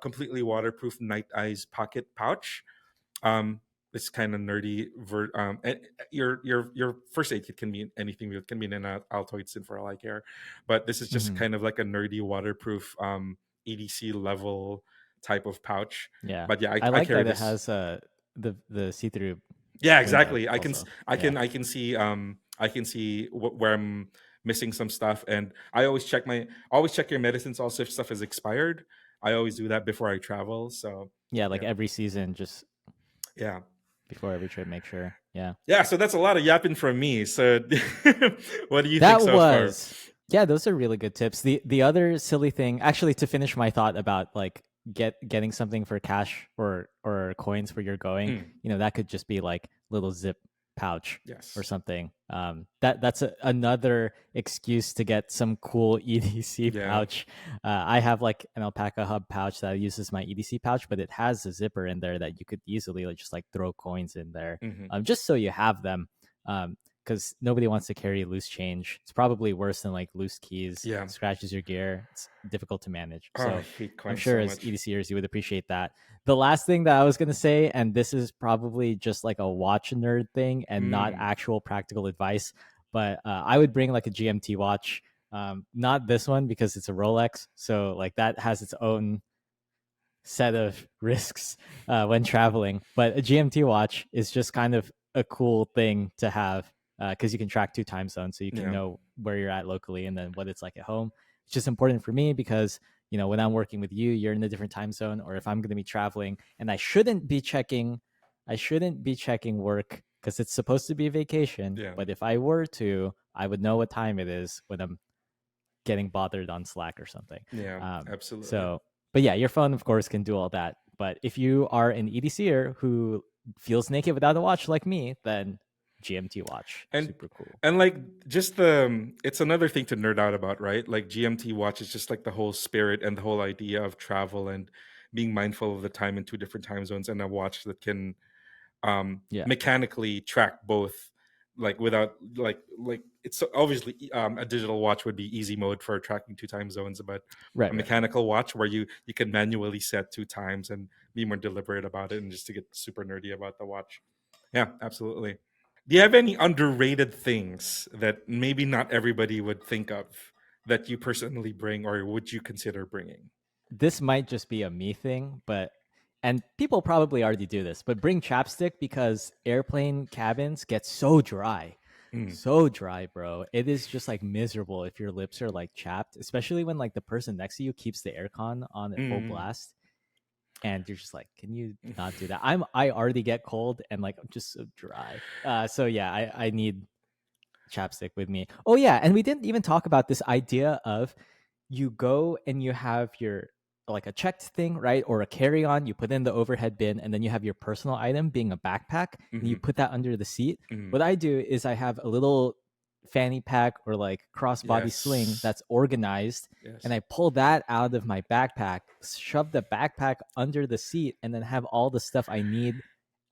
completely waterproof night eyes pocket pouch. It's kind of nerdy. Your first aid kit can be anything. It can be an Altoid Sin for all I care, but this is just Mm-hmm. kind of like a nerdy waterproof EDC level type of pouch. Yeah. But yeah, I I like carry that it this. has the see through Yeah, window exactly. also. Yeah. I can see where I'm missing some stuff, and I always check your medicines also if stuff is expired. I always do that before I travel. So Yeah. Like yeah, every season, just yeah. before every trip, make sure. Yeah. Yeah, so that's a lot of yapping from me. So, what do you think That so far? was yeah, those are really good tips. The other silly thing, actually, to finish my thought about like getting something for cash or coins where you're going, Mm, that could just be like little zip pouch or yes. something. That's another excuse to get some cool EDC Yeah. pouch. I have like an alpaca hub pouch that uses my EDC pouch, but it has a zipper in there that you could easily like, just like throw coins in there, Hmm. just so you have them. Because nobody wants to carry loose change. It's probably worse than like loose keys, Yeah. scratches your gear. It's difficult to manage. Oh, I So hate I'm coins sure so as much. EDCers, you would appreciate that. The last thing that I was going to say, and this is probably just like a watch nerd thing and not Mm, actual practical advice, but I would bring like a GMT watch. Not this one because it's a Rolex. So like that has its own set of risks when traveling. But a GMT watch is just kind of a cool thing to have because you can track 2 time zones, so you can yeah. know where you're at locally and then what it's like at home. It's just important for me because when I'm working with you, you're in a different time zone, or if I'm going to be traveling and I shouldn't be checking work because it's supposed to be a vacation. Yeah. But if I were to, I would know what time it is when I'm getting bothered on Slack or something. Yeah. Um, Absolutely. so, but yeah, your phone, of course, can do all that. But if you are an EDCer who feels naked without a watch like me, then GMT watch, And super cool. like just it's another thing to nerd out about, right? Like GMT watch is just like the whole spirit and the whole idea of travel and being mindful of the time in two different time zones, and a watch that can Yeah, mechanically track both, like without like it's obviously a digital watch would be easy mode for tracking two time zones, but a right, right. mechanical watch where you can manually set 2 times and be more deliberate about it, and just to get super nerdy about the watch. Yeah, absolutely. Do you have any underrated things that maybe not everybody would think of that you personally bring or would you consider bringing? This might just be a me thing, and people probably already do this, but bring chapstick because airplane cabins get so dry. Mm. So dry, bro. It is just like miserable if your lips are like chapped, especially when like the person next to you keeps the aircon on at full Mm. blast and you're just like, can you not do that? I already get cold and like I'm just so dry. So yeah, I need chapstick with me. Oh yeah, and we didn't even talk about this idea of you go and you have your like a checked thing, right? Or a carry-on, you put in the overhead bin, and then you have your personal item being a backpack, and you Hmm. put that under the seat. Hmm. What I do is I have a little fanny pack or like crossbody sling Yes. that's organized, and Yes. I pull that out of my backpack, shove the backpack under the seat, and then have all the stuff I need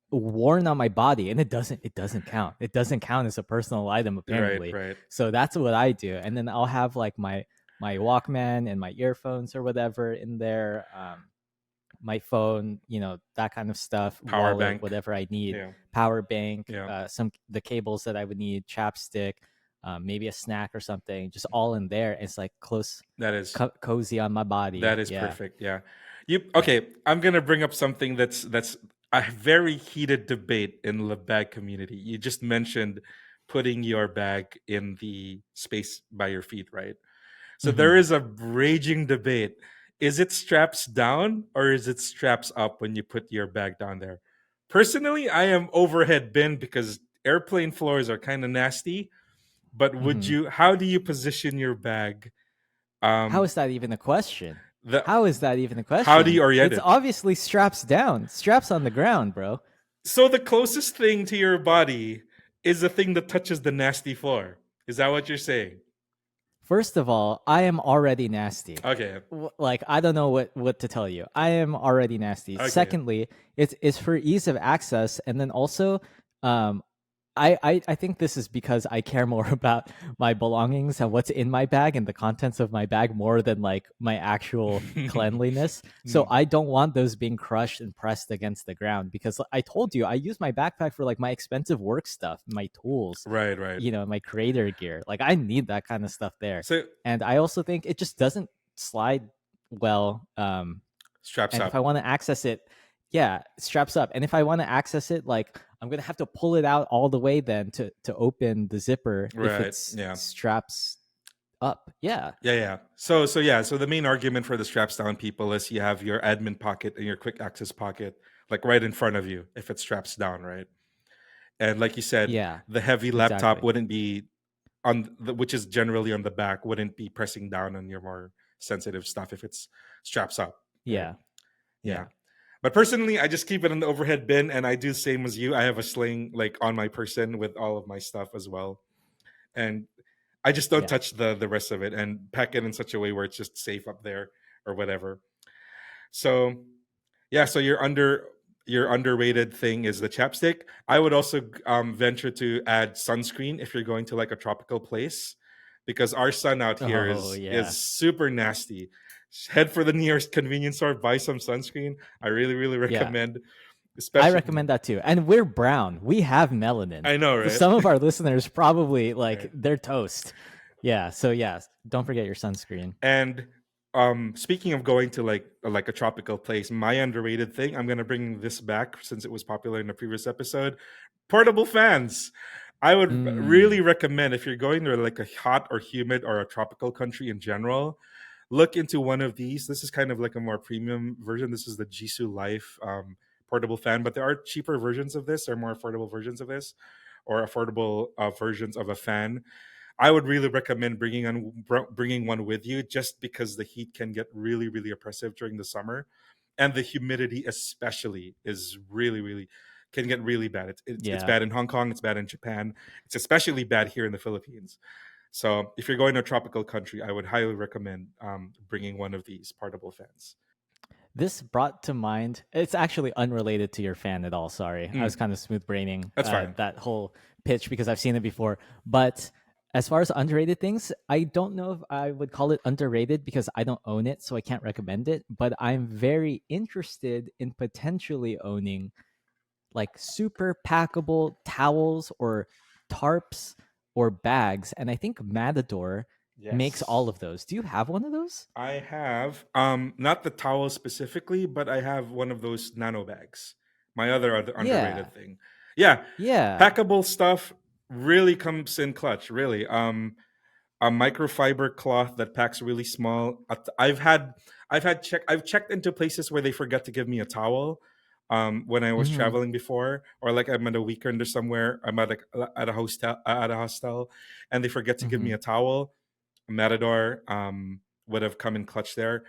worn on my body, and it doesn't count. It doesn't count as a personal item Right, apparently. right. So that's what I do, and then I'll have like my Walkman and my earphones or whatever in there, my phone, that kind of stuff, Power wallet, bank. whatever I need, Yeah. power bank, Yeah. some the cables that I would need, chapstick, maybe a snack or something, just all in there. It's like close, That is cozy on my body. that is Yeah. perfect. Yeah. You Yeah. okay? I'm gonna bring up something that's a very heated debate in the bag community. You just mentioned putting your bag in the space by your feet, right? So there Hmm. is a raging debate. Is it straps down or is it straps up when you put your bag down there? Personally, I am overhead bin because airplane floors are kind of nasty. But would Hmm. you? How do you position your bag? How Um, is that even a question? the How is that even a how do question? you orient It's it? obviously straps down, straps on the ground, bro. So the closest thing to your body is the thing that touches the nasty floor. Is that what you're saying? First of all, I am already nasty. Okay. Like I don't know what to tell you. I am already nasty. Okay. Secondly, it's for ease of access, and then also, um, I think this is because I care more about my belongings and what's in my bag and the contents of my bag more than like my actual cleanliness. So Mm, I don't want those being crushed and pressed against the ground because I told you I use my backpack for like my expensive work stuff, my tools, right, right. my creator gear. Like I need that kind of stuff there. So And I also think it just doesn't slide well. straps And if I up. want to access it, yeah, it straps up. And if I want to access it, like I'm gonna have to pull it out all the way then to open the zipper if Right. it's Yeah. straps up. Yeah. Yeah, yeah. So the main argument for the straps down people is you have your admin pocket and your quick access pocket like right in front of you if it straps down, right? And like you said, Yeah. the heavy laptop Exactly. wouldn't be on the, which is generally on the back, wouldn't be pressing down on your more sensitive stuff if it's straps up, right? Yeah. Yeah. Yeah. But personally, I just keep it in the overhead bin and I do the same as you. I have a sling like on my person with all of my stuff as well. And I just don't Yeah. touch the rest of it and pack it in such a way where it's just safe up there or whatever. So yeah, so your underrated thing is the chapstick. I would also venture to add sunscreen if you're going to like a tropical place, because our sun out here Oh is yeah. super nasty. Head for the nearest convenience store, buy some sunscreen. I really really Yeah. recommend, I especially. recommend that too. And we're brown. We have melanin. I know, right? Some of our listeners probably like Right. they're toast. Yeah. So yeah, don't forget your sunscreen. And speaking of going to like a tropical place, my underrated thing, I'm gonna bring this back since it was popular in the previous episode. Portable fans. I would Mm. really recommend if you're going to like a hot or humid or a tropical country in general, look into one of these. This is kind of like a more premium version. This is the Jisoo Life portable fan, but there are cheaper versions of this or more affordable versions of this, or affordable versions of a fan. I would really recommend bringing one with you, just because the heat can get really really oppressive during the summer, and the humidity especially is really really can get really bad. It's Yeah. bad in Hong Kong. It's bad in Japan. It's especially bad here in the Philippines. So if you're going to a tropical country, I would highly recommend bringing one of these portable fans. This brought to mind, it's actually unrelated to your fan at all. Sorry. I was Mm, kind of smooth braining that's fine. that whole pitch because I've seen it before. But as far as underrated things, I don't know if I would call it underrated because I don't own it, so I can't recommend it. But I'm very interested in potentially owning like super packable towels or tarps or bags. And I think Matador makes all Yes. of those. Do you have one of those? I have not the towel specifically, but I have one of those nano bags. My other Yeah. underrated thing. Yeah, Yeah. packable stuff really comes in clutch, really. A microfiber cloth that packs really small. I've checked into places where they forget to give me a towel when I was Hmm. traveling before, or like I'm at a weekend or somewhere, I'm at a hostel and they forget to give me Hmm. a towel. Matador would have come in clutch there.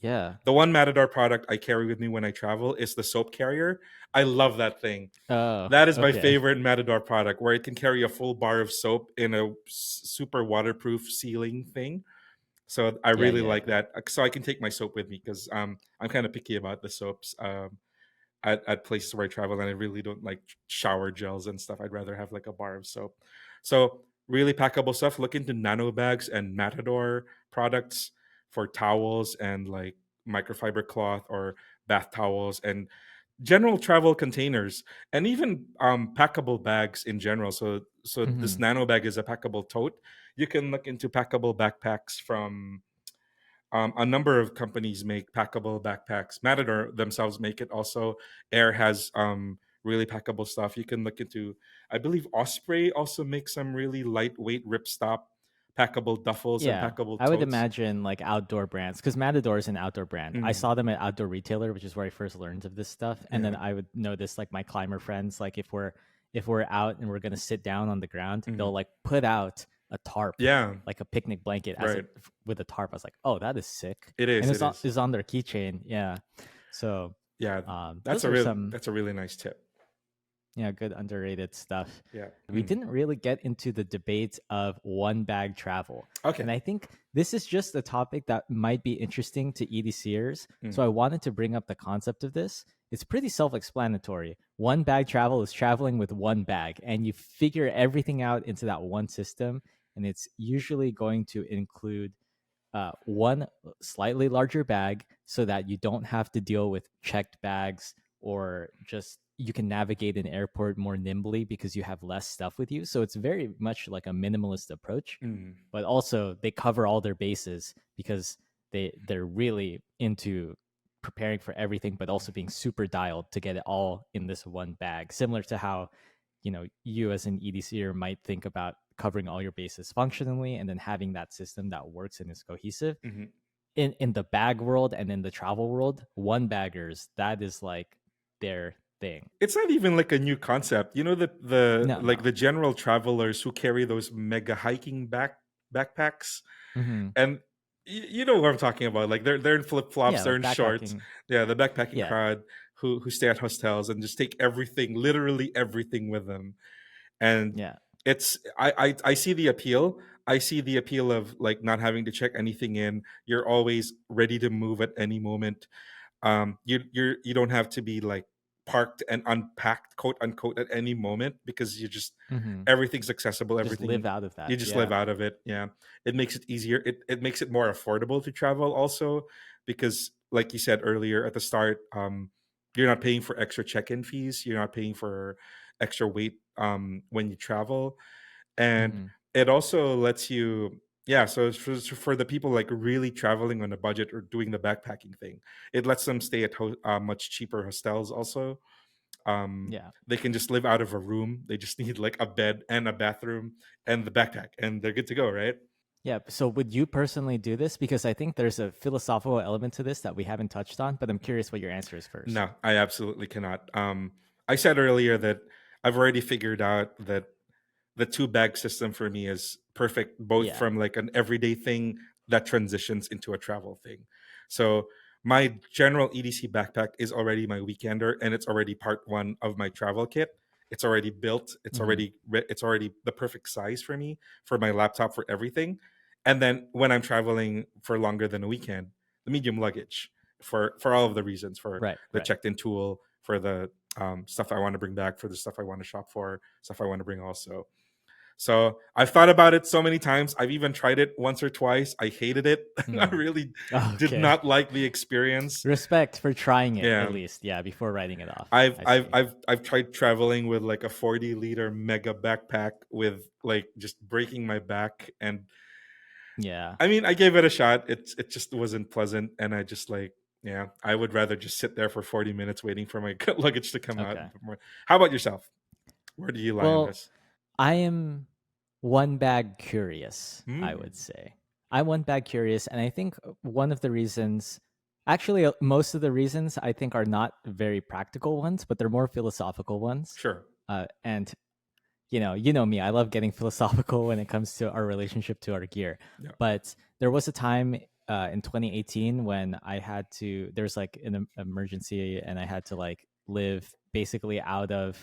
Yeah. The one Matador product I carry with me when I travel is the soap carrier. I love that thing. Oh, That is my okay. favorite Matador product, where it can carry a full bar of soap in a super waterproof sealing thing. So I Yeah, really yeah, like that. So I can take my soap with me because I'm kind of picky about the soaps at places where I travel, and I really don't like shower gels and stuff. I'd rather have like a bar of soap. So really packable stuff. Look into nano bags and Matador products for towels and like microfiber cloth or bath towels and general travel containers, and even packable bags in general. So this Hmm. nano bag is a packable tote. You can look into packable backpacks from A number of companies make packable backpacks. Matador themselves make it. Also, Air has really packable stuff. You can look into. I believe Osprey also makes some really lightweight ripstop packable duffels and Yeah, packable I would totes. imagine like outdoor brands because Matador is an outdoor brand. I Mm, saw them at Outdoor Retailer, which is where I first learned of this stuff. And then yeah. I would notice like my climber friends, like if we're out and we're gonna sit down on the ground, they'll Mm, like put out a tarp, yeah. like a picnic blanket as a Right. with a tarp. I was like, oh, that is sick, It and is. It it's on, is. is on their keychain. Yeah, so Yeah. those are some That's a really nice tip. good underrated stuff. Yeah. We didn't really get into the debate of one bag travel. Okay. And I think this is just a topic that might be interesting to EDCers. Mm, So I wanted to bring up the concept of this. It's pretty self explanatory. One bag travel is traveling with one bag, and you figure everything out into that one system. And it's usually going to include one slightly larger bag so that you don't have to deal with checked bags or just you can navigate an airport more nimbly because you have less stuff with you. So it's very much like a minimalist approach, mm, but also they cover all their bases because they're really into preparing for everything but also being super dialed to get it all in this one bag, similar to how you as an EDCer might think about covering all your bases functionally and then having that system that works and is cohesive. hmm. In the bag world and in the travel world, one baggers, that is like their thing. It's not even like a new concept. You know the No, like no. the general travelers who carry those mega hiking backpacks, Hmm. and you know what I'm talking about. Like they're in flip flops, Yeah, they're like in shorts. backpacking. Yeah, the backpacking Yeah, crowd who stay at hostels and just take everything, literally everything with them. And yeah. it's I see the appeal. I see the appeal of like not having to check anything in. You're always ready to move at any moment. You don't have to be like parked and unpacked, quote unquote, at any moment, because you just Hmm. everything's accessible, Just live everything, out of you that. just live Yeah. out of it. Yeah, it makes it easier. It makes it more affordable to travel also, because like you said earlier at the start, you're not paying for extra check-in fees, you're not paying for extra weight when you travel. And Hmm. it also lets you, yeah, so it's for the people like really traveling on a budget or doing the backpacking thing, it lets them stay at much cheaper hostels also. Yeah. They can just live out of a room, they just need like a bed and a bathroom and the backpack, and they're good to go, right? Yeah. So would you personally do this? Because I think there's a philosophical element to this that we haven't touched on, but I'm curious what your answer is first. No, I absolutely cannot. I said earlier that I've already figured out that the two bag system for me is perfect, both Yeah. from like an everyday thing that transitions into a travel thing. So my general EDC backpack is already my weekender, and it's already part one of my travel kit. It's already built. Hmm. It's already the perfect size for me, for my laptop, for everything. And then when I'm traveling for longer than a weekend, the medium luggage, for all of the reasons, for Right. the Right. checked-in tool, for the stuff I want to bring back, for the stuff I want to shop for, stuff I want to bring also. So I've thought about it so many times. I've even tried it once or twice. I hated it. I Mm. really did Okay. not like the experience. Respect for trying it at Yeah. least. Yeah, before writing it off. I've I I've see. I've I've tried traveling with like a 40-liter mega backpack with like just breaking my back, and Yeah. I mean I gave it a shot. It just wasn't pleasant, and I just like, yeah, I would rather just sit there for 40 minutes waiting for my luggage to come out. Okay. How about yourself? Where do you lie on Well, this? I am one bag curious, I would Mm, say. I'm one bag curious, and I think one of the reasons, actually, most of the reasons I think are not very practical ones, but they're more philosophical ones. sure. And you know me, I love getting philosophical when it comes to our relationship to our gear. Yeah. But there was a time in 2018 when I had to. There's like an emergency, and I had to like live basically out of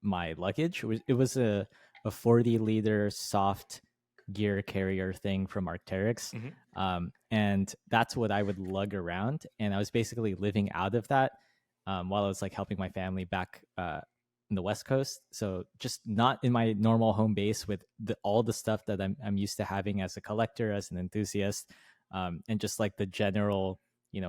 my luggage. It was a 40-liter soft gear carrier thing from Arc'teryx, Hmm. and that's what I would lug around. And I was basically living out of that while I was like helping my family back in the West Coast. So just not in my normal home base with all the stuff that I'm used to having as a collector, as an enthusiast, and just like the general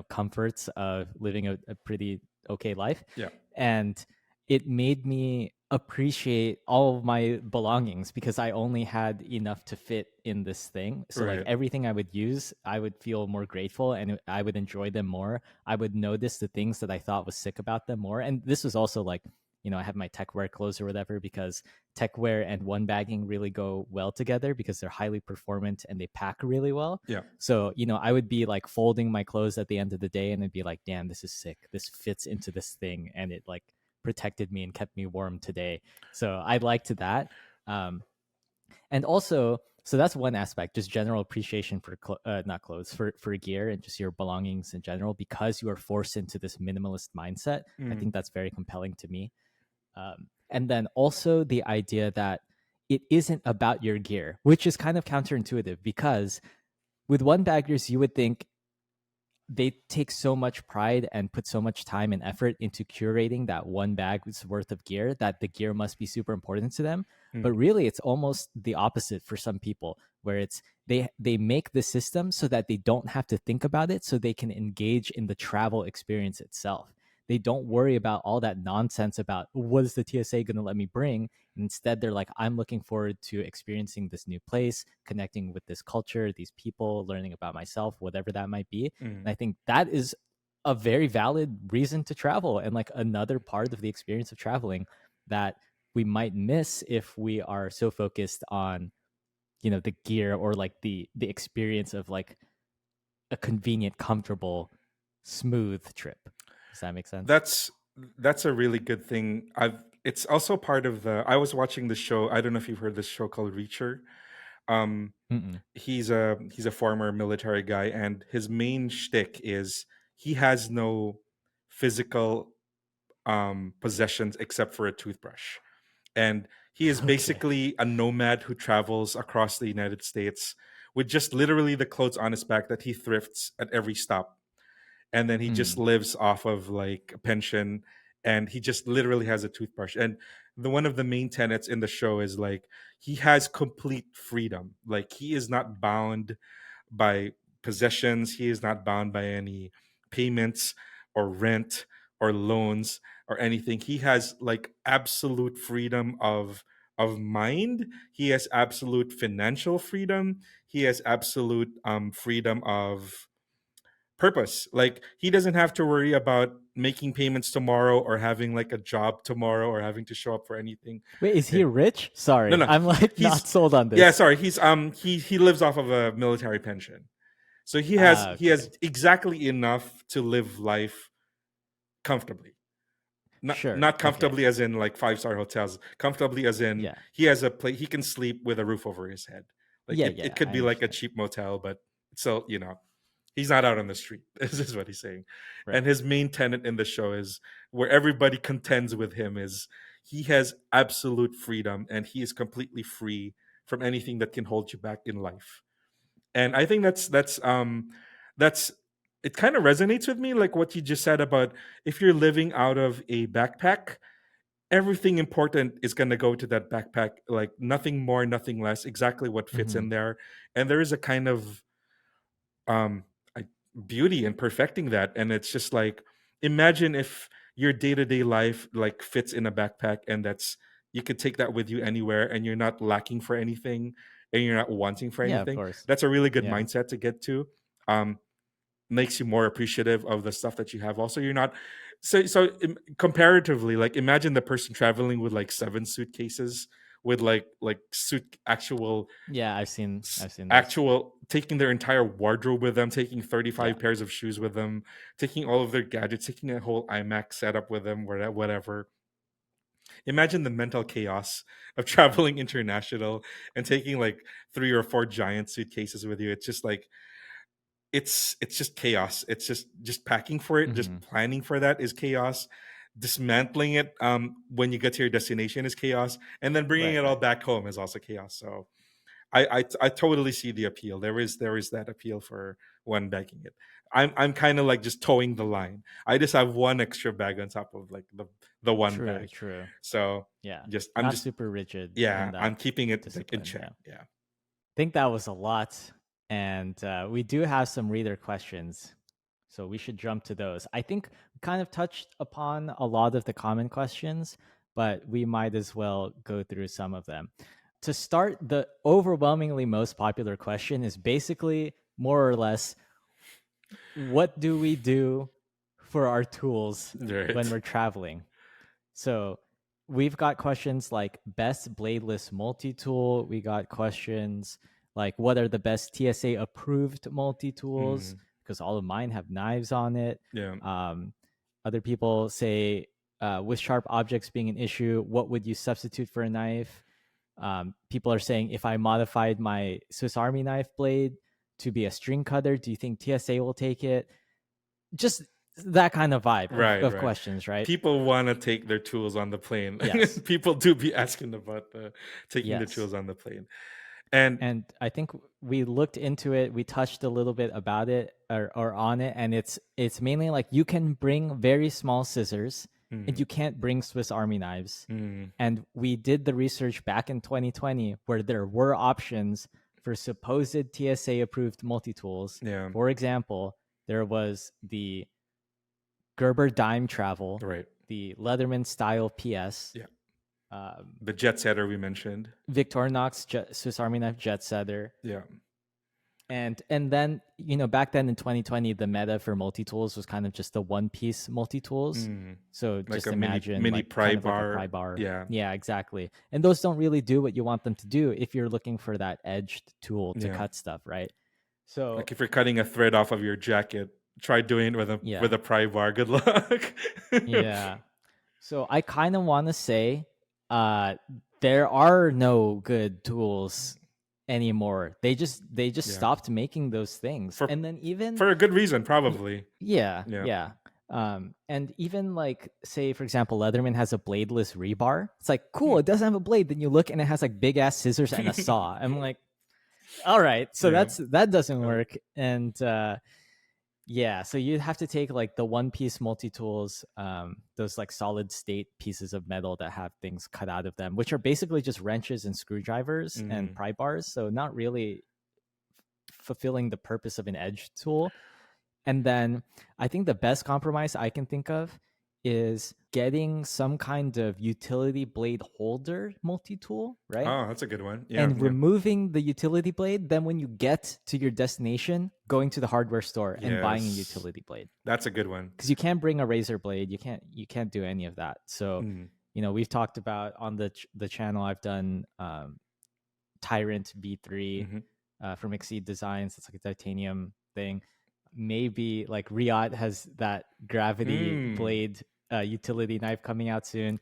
comforts of living a pretty okay life. Yeah. And it made me appreciate all of my belongings because I only had enough to fit in this thing. So like Right. everything I would use, I would feel more grateful and I would enjoy them more. I would notice the things that I thought was sick about them more. And this was also like, I have my tech wear clothes or whatever because tech wear and one bagging really go well together because they're highly performant and they pack really well. Yeah. So, I would be like folding my clothes at the end of the day and it'd be like, damn, this is sick. This fits into this thing. And it like protected me and kept me warm today. So I liked that. Um, and also, so that's one aspect, just general appreciation for not clothes, for gear and just your belongings in general, because you are forced into this minimalist mindset. I Mm. think that's very compelling to me. And then also the idea that it isn't about your gear, which is kind of counterintuitive because with one baggers, you would think they take so much pride and put so much time and effort into curating that one bag's worth of gear that the gear must be super important to them. But Mm. really, it's almost the opposite for some people, where it's they make the system so that they don't have to think about it, so they can engage in the travel experience itself. They don't worry about all that nonsense about what is the TSA going to let me bring. Instead, they're like, I'm looking forward to experiencing this new place, connecting with this culture, these people, learning about myself, whatever that might be. Mm. And I think that is a very valid reason to travel and like another part of the experience of traveling that we might miss if we are so focused on, the gear or like the experience of like a convenient, comfortable, smooth trip. Does that make sense? That's that's a really good thing. It's also part of the I was watching the show. I don't know if you've heard this show called Reacher. Um Mm-mm. he's a former military guy, and his main shtick is he has no physical possessions except for a toothbrush. And he is Okay. basically a nomad who travels across the United States with just literally the clothes on his back that he thrifts at every stop, and then he just Mm. lives off of like a pension, and he just literally has a toothbrush. And the one of the main tenets in the show is like he has complete freedom, like he is not bound by possessions, he is not bound by any payments or rent or loans or anything. He has like absolute freedom of mind, he has absolute financial freedom, he has absolute freedom of purpose. Like he doesn't have to worry about making payments tomorrow or having like a job tomorrow or having to show up for anything. Wait, is Eh, he rich? No, Sorry, no, I'm like he's not sold on yeah. this. Sorry, he lives off of a military pension, so he Okay. has exactly enough to live life comfortably. Sure. Not Okay. comfortably as in like five-star hotels. Comfortably as in Yeah. he has a place he can sleep with a roof over his head. Like Yeah. it Yeah. could I be like a understand. cheap motel, but still, he's not out on the street. This is what he's saying. And Right. his main tenet in the show is where everybody contends with him is he has absolute freedom and he is completely free from anything that can hold you back in life. And I think that's it kind of resonates with me, like what you just said about if you're living out of a backpack, everything important is going to go to that backpack, like nothing more, nothing less, exactly what fits Mm-hmm. in there. And there is a kind of um I- beauty in perfecting that. And it's just like imagine if your day-to-day life like fits in a backpack, and that's you could take that with you anywhere and you're not lacking for anything and you're not wanting for Yeah. Of anything. course. That's a really good Yeah. mindset to get to. um Makes you more appreciative of the stuff that you have. Also, you're not comparatively, like imagine the person traveling with like seven suitcases with like suit Yeah. I've seen those. actual taking their entire wardrobe with them, taking Yeah. 35 pairs of shoes with them, taking all of their gadgets, taking a whole iMac setup with them, whatever. Imagine the mental chaos of traveling international and taking like three or four giant suitcases with you. It's just like it's just chaos. It's just packing for it, just Mm-hmm. planning for that is chaos. Dismantling it when you get to your destination is chaos, and then bringing Right. it all Right. back home is also chaos. So I totally see the appeal. There is that appeal for one bagging it. I'm kind of like just towing the line. I just have one extra bag on top of like the one True. bag. True. So Yeah. I'm Not just super rigid in yeah, that I'm keeping it like in discipline. check. Yeah. Yeah. Think that was a lot. And we do have some reader questions. So we should jump to those. I think kind of touched upon a lot of the common questions, but we might as well go through some of them. To start, the overwhelmingly most popular question is basically more or less, what do we do for our tools when Right. we're traveling? So we've got questions like best bladeless multi-tool. We got questions like what are the best TSA approved multi-tools? Mm, Because all of mine have knives on it. yeah. Um, Other people say with sharp objects being an issue, what would you substitute for a knife? People are saying if I modified my Swiss Army knife blade to be a string cutter, do you think TSA will take it? Just that kind of vibe Right, of right. questions, right? People want to take their tools on the plane. Yes. People do be asking about taking their Yes. tools on the plane. And And I think we looked into it, we touched a little bit about it or on it, and it's mainly like you can bring very small scissors and mm, you can't bring Swiss Army knives. mm, And we did the research back in 2020 where there were options for supposed TSA approved multi-tools. yeah, For example, there was the Gerber Dime Travel, right. the Leatherman Style PS, Yeah. um, The jet setter we mentioned. Victorinox Swiss Army knife jet setter. Yeah. And then, back then in 2020, the meta for multi-tools was kind of just the one-piece multi-tools. Mm, So like just a imagine mini like pry kind of like a bar. pry bar. Yeah. Yeah, exactly. And those don't really do what you want them to do if you're looking for that edged tool to Yeah. cut stuff, right? So Like if you're cutting a thread off of your jacket, try doing it with yeah, a pry bar. Good luck. yeah. So I kind of want to say uh there are no good tools anymore. They just Yeah. stopped making those things. For And then even for a good reason, probably. yeah, Yeah. yeah. And even like say for example, Leatherman has a bladeless rebar. It's like cool, it doesn't have a blade. Then you look and it has like big ass scissors and a saw. I'm like, all right, so Yeah. that doesn't work. And yeah, so you'd have to take like the one piece multi tools, those like solid state pieces of metal that have things cut out of them, which are basically just wrenches and screwdrivers and Mm. pry bars. So not really fulfilling the purpose of an edge tool. And then I think the best compromise I can think of is getting some kind of utility blade holder multi-tool, right? Oh, that's a good one. Yeah. And Yeah. removing the utility blade, then when you get to your destination, going to the hardware store and buying a Yes. utility blade. That's a good one. Because you can't bring a razor blade, you can't do any of that. So, Mm. we've talked about on the channel. I've done Tyrant B3 Hmm. from Exceed Designs. It's like a titanium thing. Maybe like Riot has that gravity Mm. blade utility knife coming out soon.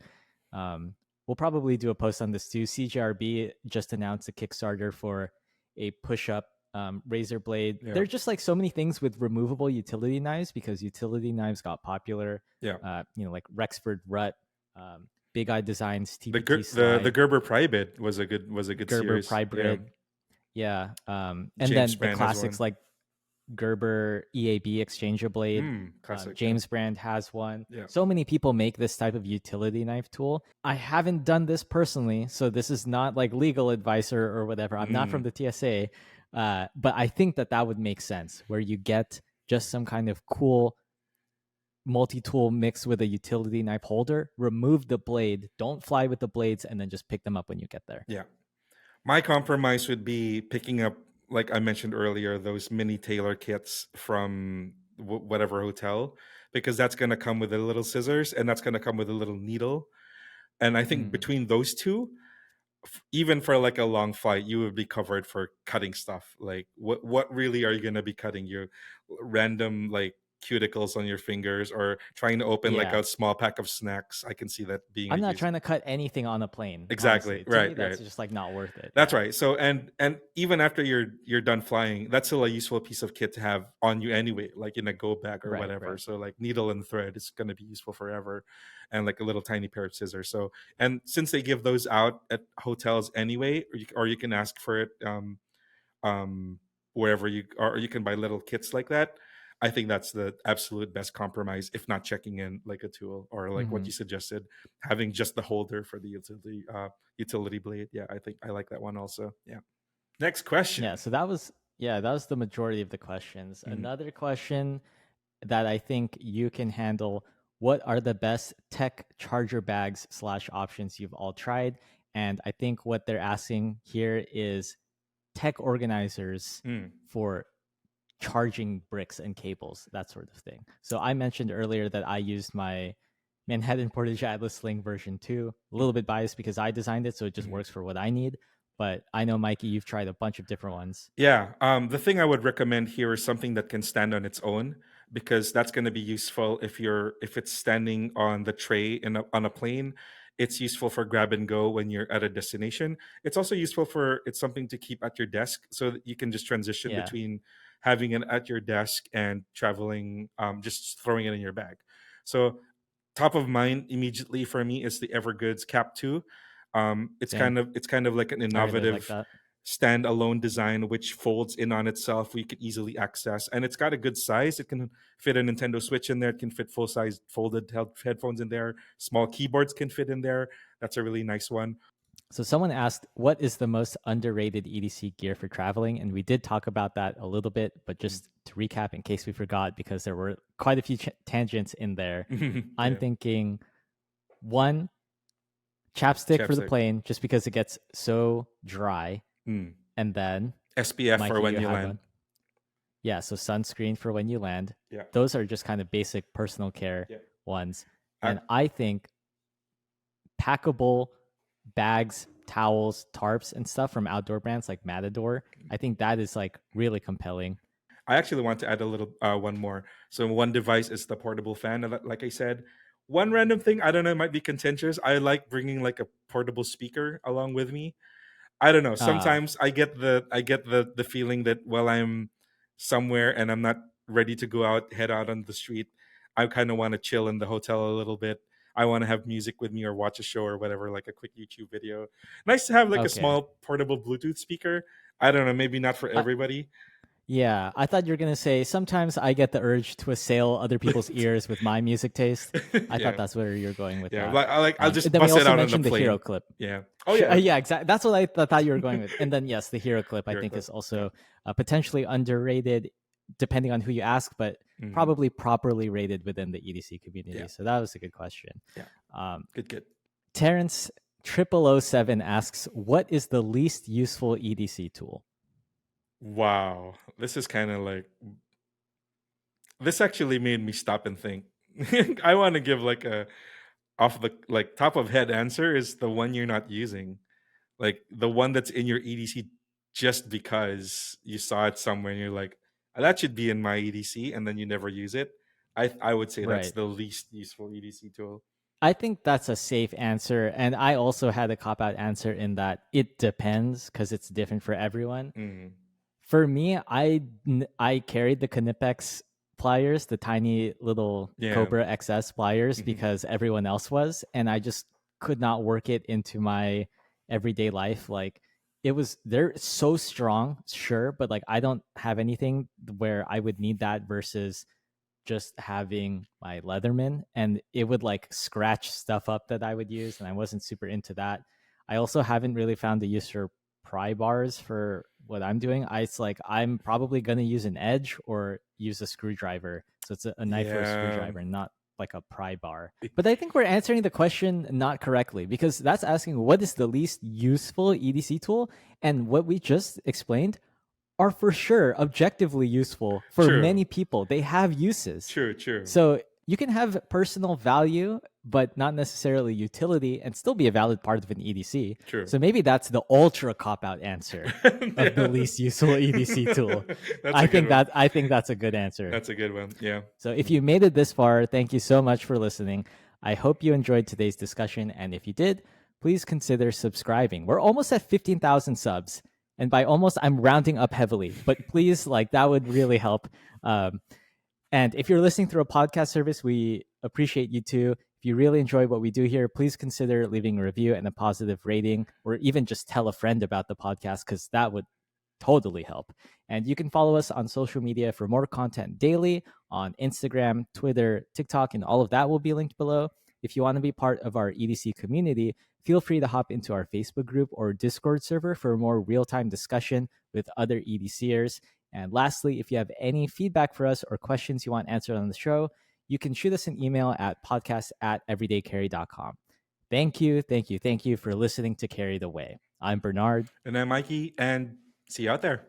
We'll probably do a post on this too. CJRB just announced a Kickstarter for a push-up razor blade. Yeah. There's just like so many things with removable utility knives because utility knives got popular. Yeah. Like Rexford Rut, Big Eye Designs, The TPT Slide, the Gerber pry bit was a good Gerber series. Pry Yeah. Brit. Yeah. And James then the Brand has classics one. like Gerber EAB Exchanger Blade. Classic. James Brand has one. Yeah. So many people make this type of utility knife tool. I haven't done this personally, so this is not like legal advice or whatever. I'm not from the TSA, but I think that would make sense where you get just some kind of cool multi-tool mixed with a utility knife holder, remove the blade, don't fly with the blades, and then just pick them up when you get there. Yeah. My compromise would be picking up, like I mentioned earlier, those mini tailor kits from whatever hotel, because that's going to come with a little scissors and that's going to come with a little needle. And I think between those two, even for like a long flight, you would be covered for cutting stuff. Like what really are you going to be cutting? Your random like cuticles on your fingers or trying to open like Yeah. a small pack of snacks. I can see that being I'm not trying to cut anything on a plane. Exactly. Honestly. To Right, me, that's right. just like not worth it. That's Yeah. right. So and even after you're done flying, that's still a useful piece of kit to have on you anyway, like in a go bag or Right, whatever. right. So like needle and thread is going to be useful forever, and like a little tiny pair of scissors. So and since they give those out at hotels anyway, or you can ask for it wherever you or you can buy little kits like that. I think that's the absolute best compromise, if not checking in like a tool or like what you suggested, having just the holder for the utility blade. Yeah, I think I like that one also. Yeah. Next question. Yeah, so that was the majority of the questions. Another question that I think you can handle what are the best tech charger bags slash options you've all tried. And I think what they're asking here is tech organizers Mm. for charging bricks and cables, that sort of thing. So I mentioned earlier that I used my Manhattan Portage Atlas Sling version 2. A little bit biased because I designed it, so it just Mhm. works for what I need. But I know, Mikey, you've tried a bunch of different ones. Yeah, the thing I would recommend here is something that can stand on its own, because that's going to be useful if it's standing on the tray on a plane. It's useful for grab and go when you're at a destination. It's also useful for it's something to keep at your desk so that you can just transition Yeah, between having it at your desk and traveling, just throwing it in your bag. So top of mind immediately for me is the Evergoods Cap 2. same. It's kind of like an I really like innovative that. standalone design which folds in on itself. We could easily access, and it's got a good size. It can fit a Nintendo Switch in there. It can fit full size folded headphones in there. Small keyboards can fit in there. That's a really nice one. So someone asked, what is the most underrated EDC gear for traveling? And we did talk about that a little bit, but just to recap in case we forgot, because there were quite a few tangents in there. I'm Yeah, thinking one, chapstick for the chapstick. plane, just because it gets so dry. Mm. And then, SPF for Mikey, when you you had land. one. Yeah, so sunscreen for when you land. Yeah, Those are just kind of basic personal care yeah. ones. I, And I think packable bags, towels, tarps, and stuff from outdoor brands like Matador, I think that is like really compelling. I actually want to add a little one more. So one device is the portable fan. Like I said, one random thing, I don't know, it might be contentious. I like bringing like a portable speaker along with me. I don't know. Uh, Sometimes I get the feeling that while I'm somewhere and I'm not ready to go out, head out on the street, I kind of want to chill in the hotel a little bit. I want to have music with me or watch a show or whatever, like a quick YouTube video. Nice to have like a okay. small portable Bluetooth speaker. I don't know, maybe not for I, everybody. yeah, I thought you were going to say sometimes I get the urge to assail other people's ears with my music taste. I thought Yeah, that's where you're going with yeah. that. I'll just Then we bust it also out on the mentioned the hero plane. clip. Yeah. Oh yeah. Yeah, exactly. That's what I thought you were going with. And then, yes, the hero clip I Hero think clip. is Yeah. also potentially underrated, depending on who you ask, but Hmm. probably properly rated within the EDC Yeah. community. So that was a good question. Yeah. Um, Good. Good. Terrence 0007 asks, what is the least useful EDC tool? Wow. This is kind of like this actually made me stop and think. I want to give like a off the like top of head answer is the one you're not using. Like the one that's in your EDC just because you saw it somewhere and you're like, that should be in my EDC, and then you never use it. I would say that's Right. the least useful EDC tool. I think that's a safe answer. And I also had a cop out answer in that it depends because it's different for everyone. Mm. For me, I carried the Knipex pliers, the tiny little Yeah. Cobra XS pliers, Mhm. because everyone else was, and I just could not work it into my everyday life. Like they're so strong, sure, but like I don't have anything where I would need that versus just having my Leatherman, and it would like scratch stuff up that I would use, and I wasn't super into that. I also haven't really found the use for pry bars for what I'm doing. It's like I'm probably gonna use an edge or use a screwdriver, so it's a knife or a Yeah. screwdriver, and not like a pry bar. But I think we're answering the question not correctly because that's asking what is the least useful EDC tool, and what we just explained are for sure objectively useful for True. many people. They have uses. True. True. So you can have personal value, but not necessarily utility, and still be a valid part of an EDC. True. So maybe that's the ultra cop out answer of the Yeah. least useful EDC tool. That's a good one. I think that's a good answer. That's a good one. Yeah. So if you made it this far, thank you so much for listening. I hope you enjoyed today's discussion, and if you did, please consider subscribing. We're almost at 15,000 subs, and by almost, I'm rounding up heavily, but please, like that would really help. Um, and if you're listening through a podcast service, we appreciate you too. If you really enjoy what we do here, please consider leaving a review and a positive rating, or even just tell a friend about the podcast because that would totally help. And you can follow us on social media for more content daily on Instagram, Twitter, TikTok, and all of that will be linked below. If you want to be part of our EDC community, feel free to hop into our Facebook group or Discord server for more real time discussion with other EDCers. And lastly, if you have any feedback for us or questions you want answered on the show, you can shoot us an email at podcast@everydaycarry.com. Thank you for listening to Carry the Way. I'm Bernard. And I'm Mikey, and see you out there.